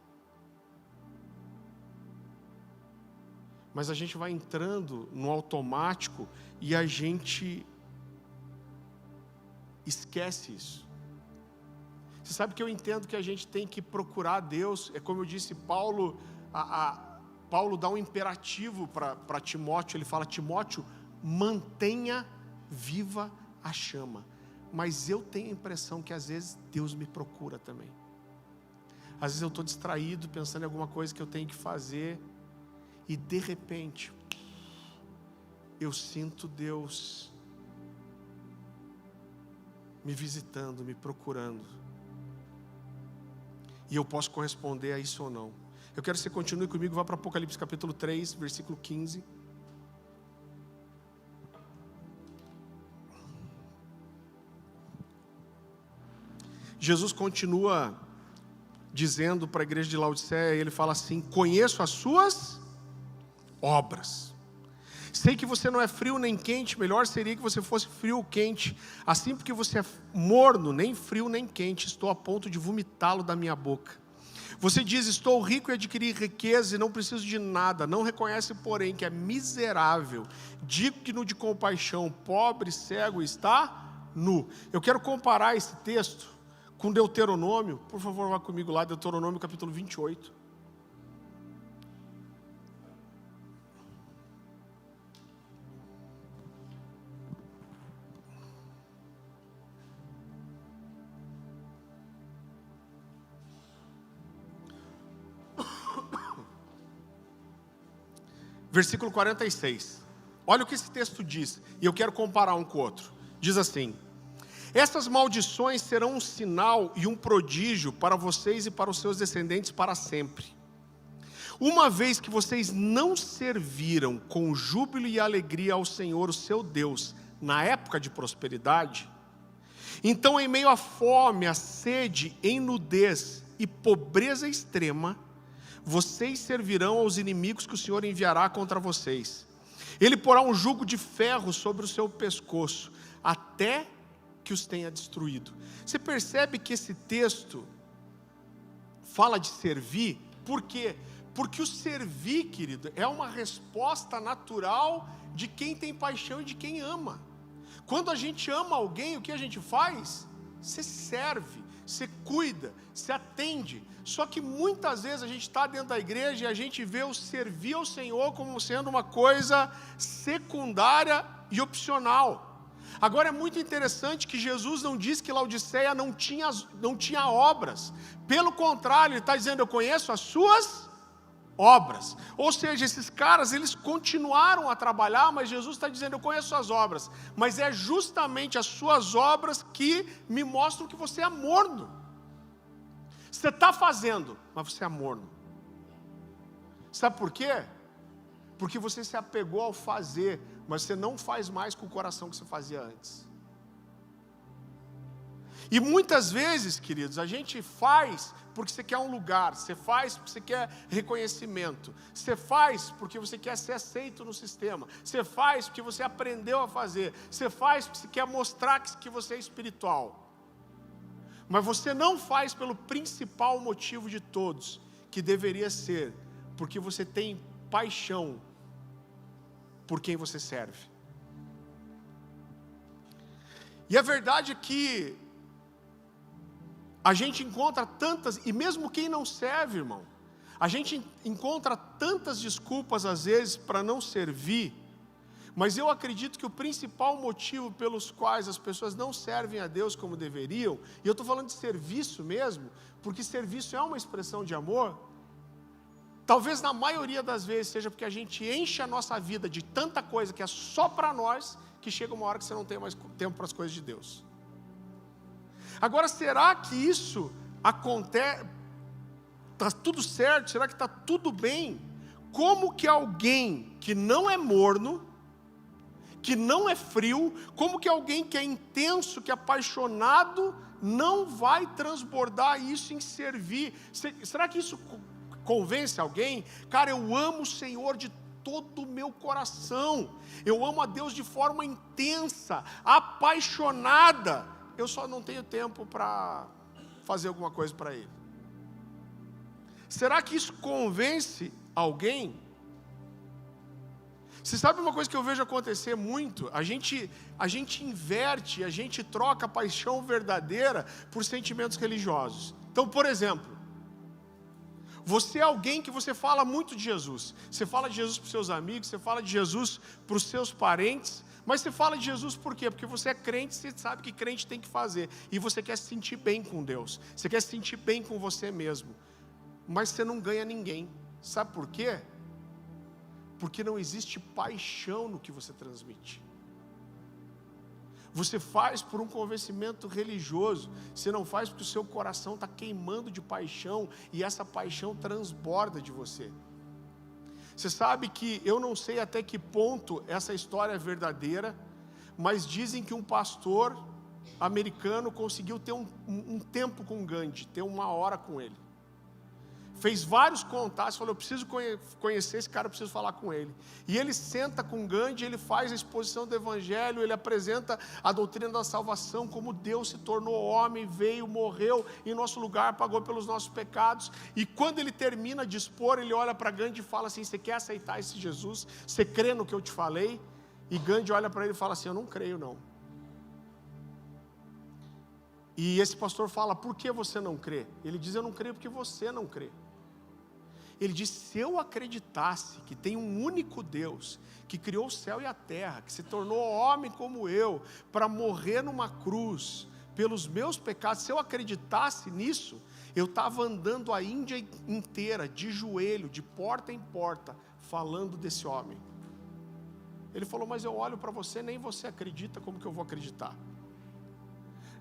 Mas a gente vai entrando no automático e a gente esquece isso. Você sabe que eu entendo que a gente tem que procurar Deus. É como eu disse, Paulo dá um imperativo para Timóteo. Ele fala: Timóteo, mantenha viva a chama. Mas eu tenho a impressão que às vezes Deus me procura também. Às vezes eu estou distraído, pensando em alguma coisa que eu tenho que fazer, e de repente eu sinto Deus me visitando, me procurando, e eu posso corresponder a isso ou não. Eu quero que você continue comigo, vá para Apocalipse capítulo 3, versículo 15. Jesus continua dizendo para a igreja de Laodiceia, ele fala assim: conheço as suas obras. Sei que você não é frio nem quente, melhor seria que você fosse frio ou quente. Assim, porque você é morno, nem frio nem quente, estou a ponto de vomitá-lo da minha boca. Você diz: estou rico e adquiri riqueza e não preciso de nada. Não reconhece, porém, que é miserável, digno de compaixão, pobre, cego e está nu. Eu quero comparar esse texto com Deuteronômio. Por favor, vá comigo lá, Deuteronômio capítulo 28. Versículo 46. Olha o que esse texto diz, e eu quero comparar um com o outro. Diz assim: essas maldições serão um sinal e um prodígio para vocês e para os seus descendentes para sempre. Uma vez que vocês não serviram com júbilo e alegria ao Senhor, o seu Deus, na época de prosperidade, então em meio à fome, à sede, em nudez e pobreza extrema, vocês servirão aos inimigos que o Senhor enviará contra vocês. Ele porá um jugo de ferro sobre o seu pescoço, até que os tenha destruído. Você percebe que esse texto fala de servir? Por quê? Porque o servir, querido, é uma resposta natural de quem tem paixão e de quem ama. Quando a gente ama alguém, o que a gente faz? Você serve, você cuida, você atende. Só que muitas vezes a gente está dentro da igreja e a gente vê o servir ao Senhor como sendo uma coisa secundária e opcional. Agora é muito interessante que Jesus não diz que Laodiceia não tinha obras. Pelo contrário, ele está dizendo: eu conheço as suas obras. Ou seja, esses caras, eles continuaram a trabalhar, mas Jesus está dizendo: eu conheço suas obras. Mas é justamente as suas obras que me mostram que você é morno. Você está fazendo, mas você é morno. Sabe por quê? Porque você se apegou ao fazer, mas você não faz mais com o coração que você fazia antes. E muitas vezes, queridos, a gente faz porque você quer um lugar, você faz porque você quer reconhecimento, você faz porque você quer ser aceito no sistema, você faz porque você aprendeu a fazer, você faz porque você quer mostrar que você é espiritual. Mas você não faz pelo principal motivo de todos, que deveria ser porque você tem paixão por quem você serve. E a verdade é que a gente encontra tantas, e mesmo quem não serve, irmão, a gente encontra tantas desculpas às vezes para não servir, mas eu acredito que o principal motivo pelos quais as pessoas não servem a Deus como deveriam, e eu estou falando de serviço mesmo, porque serviço é uma expressão de amor, talvez na maioria das vezes seja porque a gente enche a nossa vida de tanta coisa que é só para nós, que chega uma hora que você não tem mais tempo para as coisas de Deus. Agora, será que isso acontece? Está tudo certo? Será que está tudo bem? Como que alguém que não é morno, que não é frio, como que alguém que é intenso, que é apaixonado, não vai transbordar isso em servir? Será que isso convence alguém? Cara, eu amo o Senhor de todo o meu coração, eu amo a Deus de forma intensa, apaixonada, eu só não tenho tempo para fazer alguma coisa para Ele. Será que isso convence alguém? Você sabe uma coisa que eu vejo acontecer muito? A gente inverte, a gente troca a paixão verdadeira por sentimentos religiosos. Então, por exemplo, você é alguém que você fala muito de Jesus. Você fala de Jesus para os seus amigos, você fala de Jesus para os seus parentes, mas você fala de Jesus por quê? Porque você é crente, você sabe que crente tem que fazer, e você quer se sentir bem com Deus, você quer se sentir bem com você mesmo, mas você não ganha ninguém. Sabe por quê? Porque não existe paixão no que você transmite. Você faz por um convencimento religioso, você não faz porque o seu coração está queimando de paixão, e essa paixão transborda de você. Você sabe que eu não sei até que ponto essa história é verdadeira, mas dizem que um pastor americano conseguiu ter um tempo com Gandhi, ter 1 hora com ele. Fez vários contatos, falou: eu preciso conhecer esse cara, eu preciso falar com ele. E ele senta com Gandhi, ele faz a exposição do Evangelho, ele apresenta a doutrina da salvação, como Deus se tornou homem, veio, morreu em nosso lugar, pagou pelos nossos pecados. E quando ele termina de expor, ele olha para Gandhi e fala assim: você quer aceitar esse Jesus? Você crê no que eu te falei? E Gandhi olha para ele e fala assim: eu não creio não. E esse pastor fala: por que você não crê? Ele diz: eu não creio porque você não crê. Ele diz: se eu acreditasse que tem um único Deus, que criou o céu e a terra, que se tornou homem como eu, para morrer numa cruz, pelos meus pecados, se eu acreditasse nisso, eu estava andando a Índia inteira, de joelho, de porta em porta, falando desse homem. Ele falou: mas eu olho para você, nem você acredita, como que eu vou acreditar?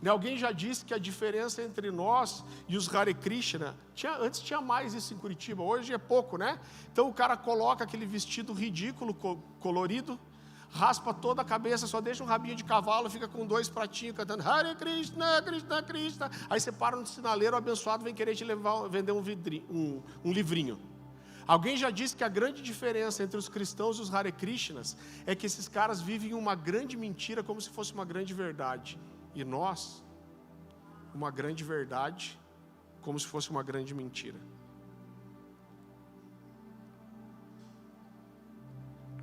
Alguém já disse que a diferença entre nós e os Hare Krishna, antes tinha mais isso em Curitiba, hoje é pouco, né? Então o cara coloca aquele vestido ridículo, colorido, raspa toda a cabeça, só deixa um rabinho de cavalo, fica com 2 pratinhos cantando Hare Krishna, Krishna, Krishna. Aí você para no sinaleiro, o abençoado vem querer te vender um livrinho. Alguém já disse que a grande diferença entre os cristãos e os Hare Krishnas é que esses caras vivem uma grande mentira como se fosse uma grande verdade. E nós, uma grande verdade, como se fosse uma grande mentira.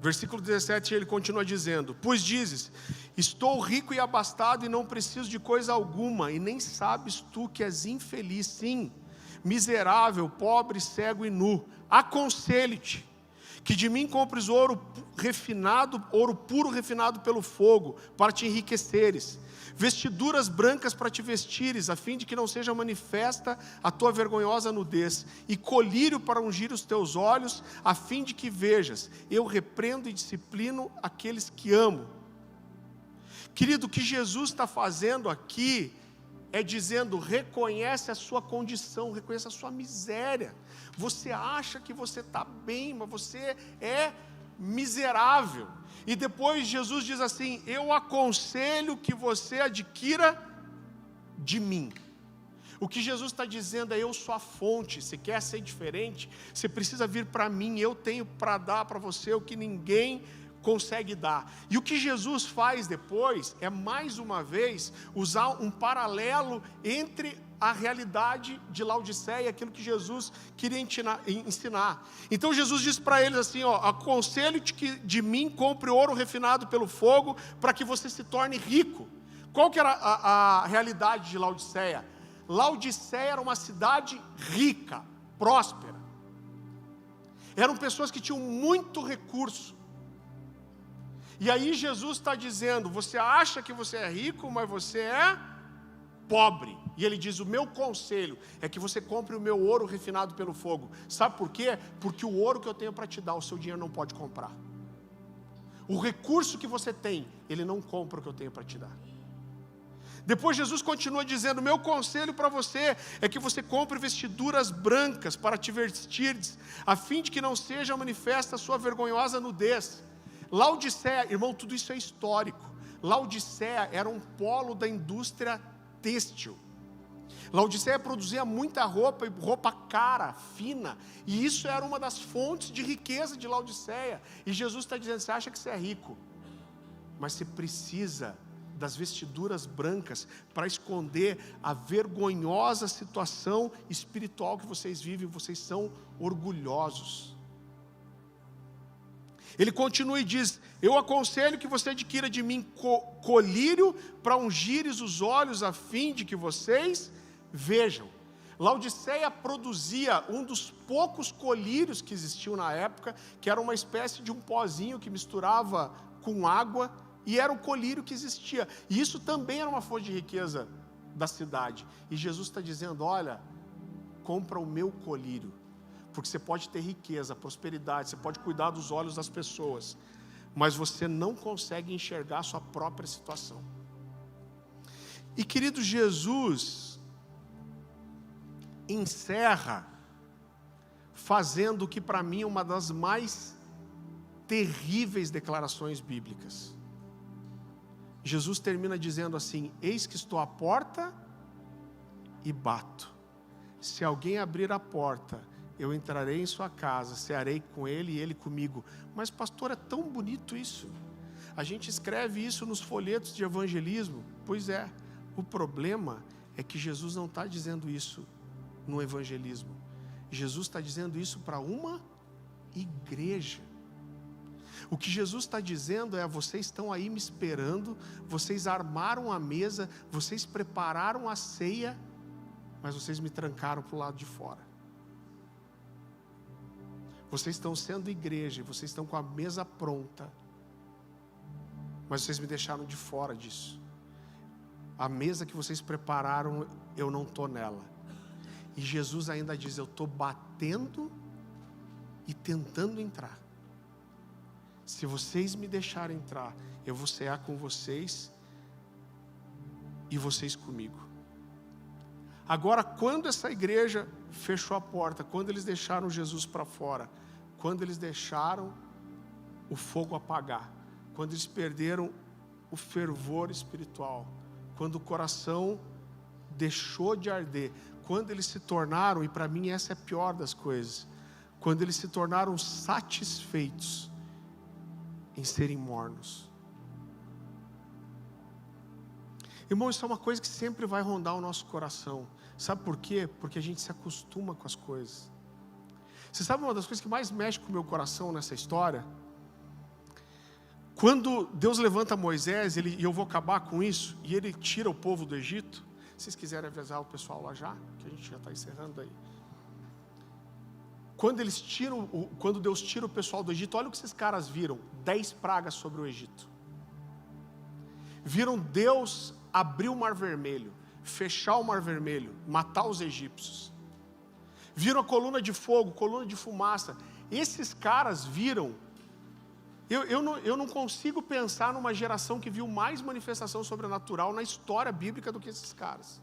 Versículo 17, ele continua dizendo: pois dizes, estou rico e abastado e não preciso de coisa alguma, e nem sabes tu que és infeliz, sim, miserável, pobre, cego e nu. Aconselho-te Que de mim compres ouro refinado, ouro puro refinado pelo fogo, para te enriqueceres. Vestiduras brancas para te vestires, a fim de que não seja manifesta a tua vergonhosa nudez. E colírio para ungir os teus olhos, a fim de que vejas. Eu repreendo e disciplino aqueles que amo. Querido, o que Jesus está fazendo aqui é dizendo: reconhece a sua condição, reconheça a sua miséria. Você acha que você está bem, mas você é miserável. E depois Jesus diz assim: eu aconselho que você adquira de mim. O que Jesus está dizendo é: eu sou a fonte. Se quer ser diferente, você precisa vir para mim. Eu tenho para dar para você o que ninguém consegue dar. E o que Jesus faz depois é, mais uma vez, usar um paralelo entre a realidade de Laodiceia e aquilo que Jesus queria ensinar. Então Jesus diz para eles assim: aconselho-te que de mim compre ouro refinado pelo fogo, para que você se torne rico. Qual que era a realidade de Laodiceia? Laodiceia era uma cidade rica, próspera. Eram pessoas que tinham muito recurso. E aí Jesus está dizendo: você acha que você é rico, mas você é pobre. E ele diz: o meu conselho é que você compre o meu ouro refinado pelo fogo. Sabe por quê? Porque o ouro que eu tenho para te dar, o seu dinheiro não pode comprar. O recurso que você tem, ele não compra o que eu tenho para te dar. Depois Jesus continua dizendo: meu conselho para você é que você compre vestiduras brancas para te vestires, a fim de que não seja manifesta a sua vergonhosa nudez. Laodiceia, irmão, tudo isso é histórico. Laodiceia era um polo da indústria têxtil. Laodiceia produzia muita roupa, e roupa cara, fina, e isso era uma das fontes de riqueza de Laodiceia. E Jesus está dizendo: você acha que você é rico, mas você precisa das vestiduras brancas para esconder a vergonhosa situação espiritual que vocês vivem. Vocês são orgulhosos. Ele continua e diz: eu aconselho que você adquira de mim colírio para ungires os olhos, a fim de que vocês vejam. Laodiceia produzia um dos poucos colírios que existiam na época, que era uma espécie de um pozinho que misturava com água, e era o colírio que existia. E isso também era uma fonte de riqueza da cidade. E Jesus está dizendo: olha, compra o meu colírio, porque você pode ter riqueza, prosperidade, você pode cuidar dos olhos das pessoas, mas você não consegue enxergar a sua própria situação. E querido, Jesus encerra fazendo o que para mim é uma das mais terríveis declarações bíblicas. Jesus termina dizendo assim: eis que estou à porta e bato. Se alguém abrir a porta, eu entrarei em sua casa, cearei com ele e ele comigo. Mas pastor, é tão bonito isso. A gente escreve isso nos folhetos de evangelismo. Pois é, o problema é que Jesus não está dizendo isso no evangelismo. Jesus está dizendo isso para uma igreja. O que Jesus está dizendo é: vocês estão aí me esperando, vocês armaram a mesa, vocês prepararam a ceia, mas vocês me trancaram para o lado de fora. Vocês estão sendo igreja, vocês estão com a mesa pronta, mas vocês me deixaram de fora disso. A mesa que vocês prepararam, eu não estou nela. E Jesus ainda diz: eu estou batendo e tentando entrar. Se vocês me deixarem entrar, eu vou cear com vocês e vocês comigo. Agora, quando essa igreja fechou a porta, quando eles deixaram Jesus para fora, quando eles deixaram o fogo apagar, quando eles perderam o fervor espiritual, quando o coração deixou de arder, quando eles se tornaram, e para mim essa é a pior das coisas, quando eles se tornaram satisfeitos em serem mornos. Irmão, isso é uma coisa que sempre vai rondar o nosso coração. Sabe por quê? Porque a gente se acostuma com as coisas. Você sabe uma das coisas que mais mexe com o meu coração nessa história? Quando Deus levanta Moisés, e eu vou acabar com isso, e ele tira o povo do Egito. Se vocês quiserem avisar o pessoal lá já, que a gente já está encerrando aí. quando Deus tira o pessoal do Egito, olha o que esses caras viram: 10 pragas sobre o Egito. Viram Deus abrir o Mar Vermelho, fechar o Mar Vermelho, matar os egípcios. Viram a coluna de fogo, coluna de fumaça. Esses caras viram. Eu não consigo pensar numa geração que viu mais manifestação sobrenatural na história bíblica do que esses caras.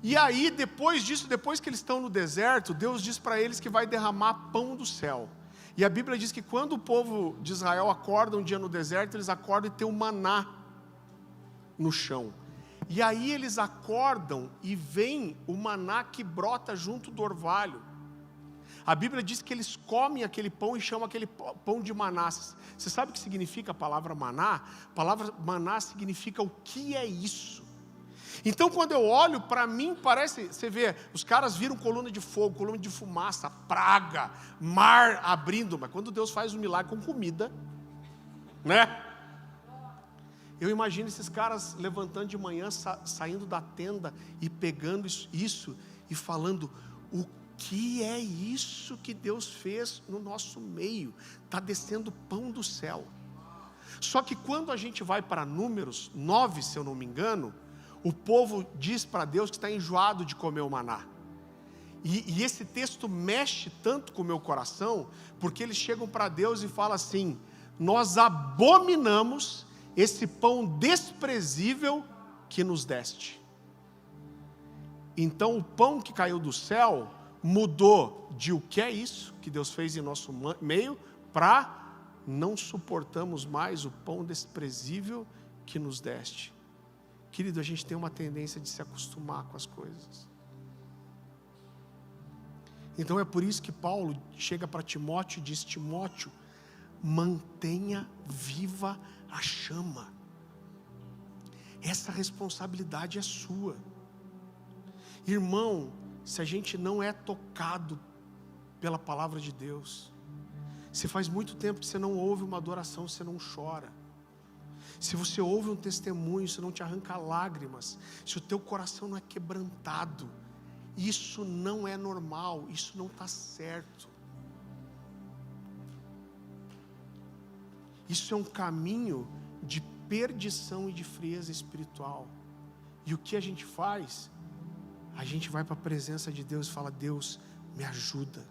E aí, depois disso, depois que eles estão no deserto, Deus diz para eles que vai derramar pão do céu. E a Bíblia diz que quando o povo de Israel acorda um dia no deserto, eles acordam e tem um maná no chão. E aí eles acordam e vem o maná que brota junto do orvalho. A Bíblia diz que eles comem aquele pão e chamam aquele pão de maná. Você sabe o que significa a palavra maná? A palavra maná significa o que é isso. Então quando eu olho, para mim parece, você vê, os caras viram coluna de fogo, coluna de fumaça, praga, mar abrindo, mas quando Deus faz um milagre com comida, né? Eu imagino esses caras levantando de manhã, saindo da tenda e pegando isso e falando: o que é isso que Deus fez no nosso meio? Está descendo pão do céu. Só que quando a gente vai para Números 9, se eu não me engano, o povo diz para Deus que está enjoado de comer o maná. E esse texto mexe tanto com o meu coração, porque eles chegam para Deus e falam assim: nós abominamos esse pão desprezível que nos deste. Então o pão que caiu do céu mudou de o que é isso que Deus fez em nosso meio, para não suportamos mais o pão desprezível que nos deste. Querido, a gente tem uma tendência de se acostumar com as coisas. Então é por isso que Paulo chega para Timóteo e diz: Timóteo, mantenha viva a chama. Essa responsabilidade é sua. Irmão, se a gente não é tocado pela palavra de Deus, se faz muito tempo que você não ouve uma adoração, você não chora, se você ouve um testemunho, você não te arranca lágrimas, se o teu coração não é quebrantado, isso não é normal, isso não está certo. Isso é um caminho de perdição e de frieza espiritual. E o que a gente faz? A gente vai para a presença de Deus e fala: Deus, me ajuda.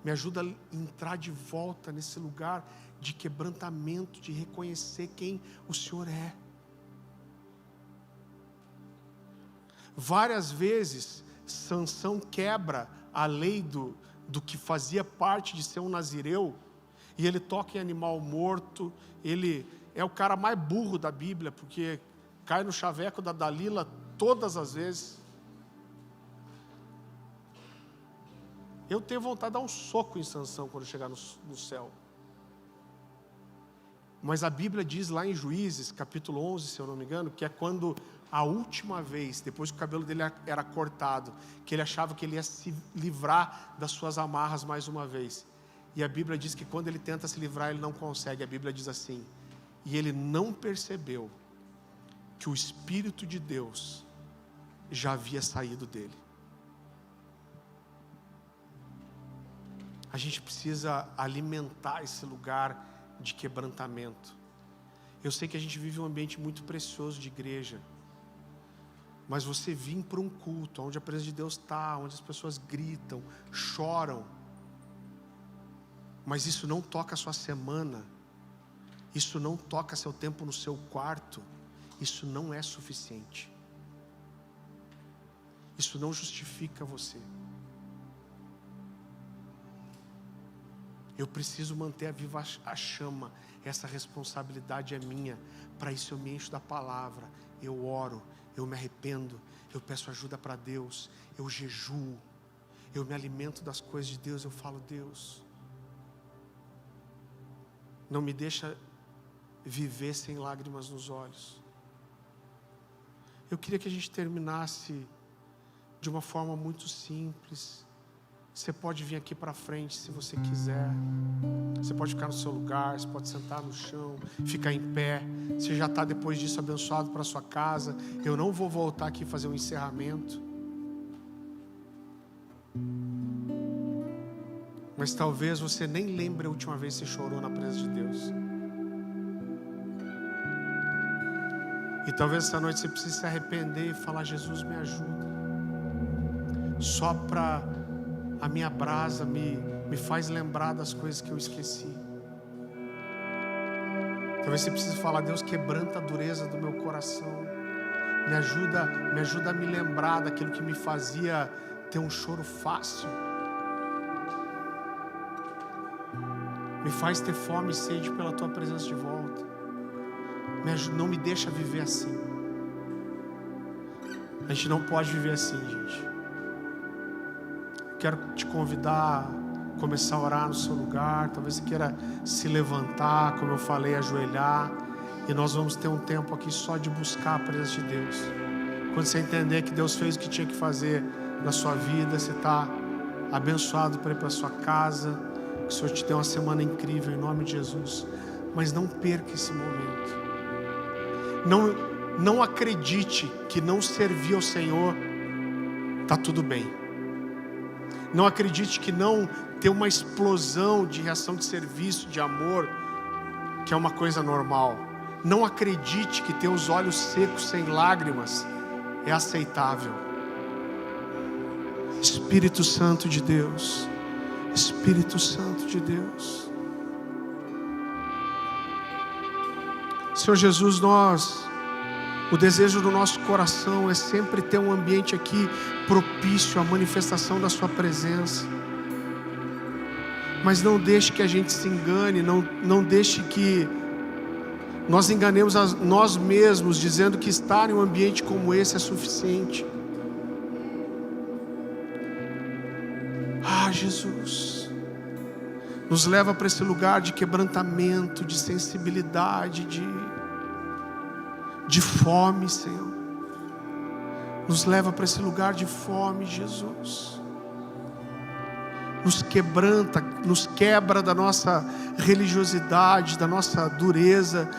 Me ajuda a entrar de volta nesse lugar de quebrantamento, de reconhecer quem o Senhor é. Várias vezes, Sansão quebra a lei do que fazia parte de ser um nazireu, e ele toca em animal morto. Ele é o cara mais burro da Bíblia, porque cai no chaveco da Dalila todas as vezes. Eu tenho vontade de dar um soco em Sansão quando chegar no céu. Mas a Bíblia diz lá em Juízes, capítulo 11, se eu não me engano, que é quando a última vez, depois que o cabelo dele era cortado, que ele achava que ele ia se livrar das suas amarras mais uma vez. E a Bíblia diz que quando ele tenta se livrar, ele não consegue. A Bíblia diz assim: e ele não percebeu que o Espírito de Deus já havia saído dele. A gente precisa alimentar esse lugar de quebrantamento. Eu sei que a gente vive um ambiente muito precioso de igreja, mas você vir para um culto onde a presença de Deus está, onde as pessoas gritam, choram, mas isso não toca a sua semana, isso não toca seu tempo no seu quarto, isso não é suficiente. Isso não justifica você. Eu preciso manter viva a chama. Essa responsabilidade é minha. Para isso eu me encho da palavra, eu oro, eu me arrependo, eu peço ajuda para Deus, eu jejuo, eu me alimento das coisas de Deus. Eu falo: Deus, não me deixa viver sem lágrimas nos olhos. Eu queria que a gente terminasse de uma forma muito simples, Você pode vir aqui para frente se você quiser. Você pode ficar no seu lugar, você pode sentar no chão, ficar em pé. Você já está depois disso abençoado para sua casa. Eu não vou voltar aqui fazer um encerramento. Mas talvez você nem lembre a última vez que você chorou na presença de Deus. E talvez essa noite você precise se arrepender e falar: Jesus, me ajuda. Sopra a minha brasa, me faz lembrar das coisas que eu esqueci. Talvez você precise falar: Deus, quebranta a dureza do meu coração. Me ajuda a me lembrar daquilo que me fazia ter um choro fácil. Me faz ter fome e sede pela tua presença de volta. Não me deixa viver assim. A gente não pode viver assim, gente. Quero te convidar a começar a orar no seu lugar. Talvez você queira se levantar, como eu falei, ajoelhar. E nós vamos ter um tempo aqui só de buscar a presença de Deus. Quando você entender que Deus fez o que tinha que fazer na sua vida, você está abençoado para ir para a sua casa. Que o Senhor te dê uma semana incrível, em nome de Jesus. Mas não perca esse momento. Não acredite que não servir ao Senhor está tudo bem. Não acredite que não ter uma explosão de reação de serviço, de amor, que é uma coisa normal. Não acredite que ter os olhos secos, sem lágrimas, é aceitável. Espírito Santo de Deus, Espírito Santo de Deus. Senhor Jesus, o desejo do nosso coração é sempre ter um ambiente aqui propício à manifestação da sua presença. Mas não deixe que a gente se engane, não deixe que nós enganemos nós mesmos, dizendo que estar em um ambiente como esse é suficiente. Jesus, nos leva para esse lugar de quebrantamento, de sensibilidade, de fome, Senhor. Nos leva para esse lugar de fome, Jesus. Nos quebra da nossa religiosidade, da nossa dureza,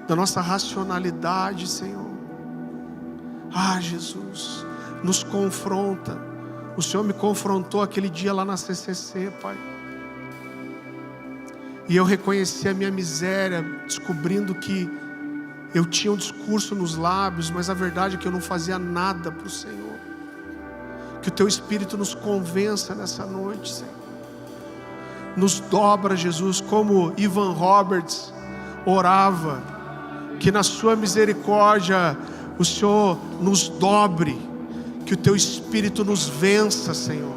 da nossa racionalidade, Senhor. Jesus, nos confronta. O Senhor me confrontou aquele dia lá na CCC, Pai. E eu reconheci a minha miséria, descobrindo que eu tinha um discurso nos lábios, mas a verdade é que eu não fazia nada para o Senhor. Que o Teu Espírito nos convença nessa noite, Senhor. Nos dobra, Jesus, como Evan Roberts orava, que na Sua misericórdia o Senhor nos dobre, que o Teu Espírito nos vença, Senhor.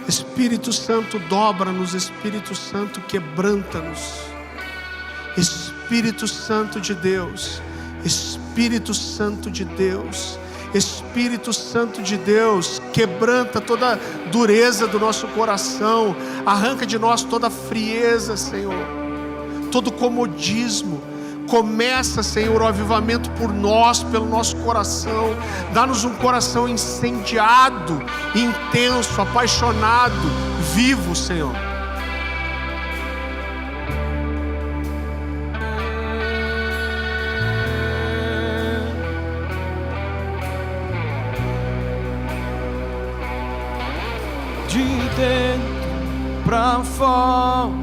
Espírito Santo, dobra-nos. Espírito Santo, quebranta-nos. Espírito Santo de Deus, Espírito Santo de Deus, Espírito Santo de Deus, quebranta toda a dureza do nosso coração, arranca de nós toda a frieza, Senhor, todo comodismo. Começa, Senhor, o avivamento por nós, pelo nosso coração. Dá-nos um coração incendiado, intenso, apaixonado, vivo, Senhor. De dentro pra fora,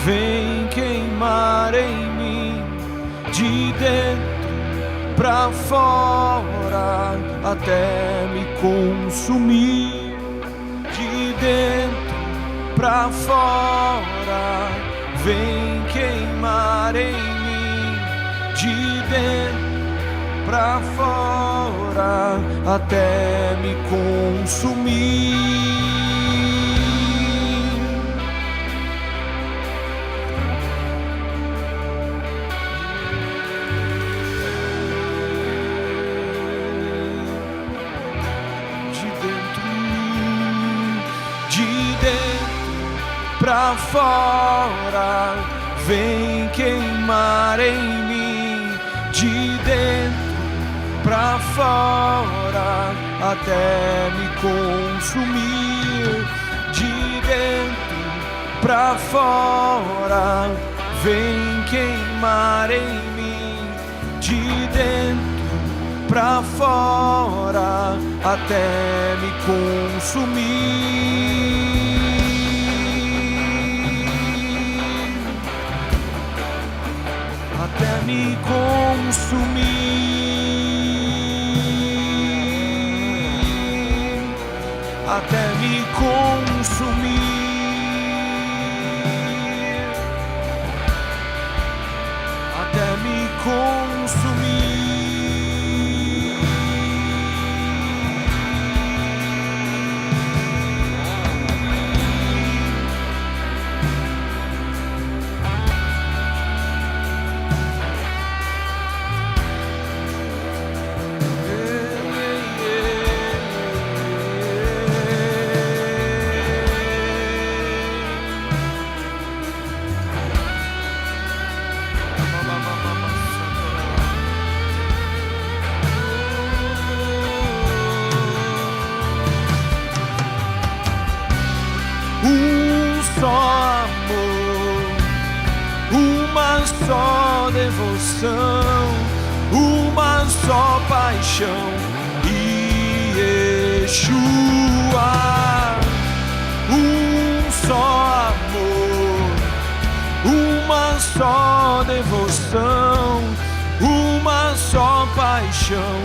vem queimar em mim. De dentro pra fora, até me consumir. De dentro pra fora, vem queimar em mim. De dentro pra fora, até me consumir. Pra fora, vem queimar em mim. De dentro pra fora até me consumir. De dentro pra fora vem queimar em mim. De dentro pra fora até me consumir. Até me consumir, até me consumir, até me consumir. Só amor, uma só devoção, uma só paixão, Yeshua. Só amor, uma só devoção, uma só paixão,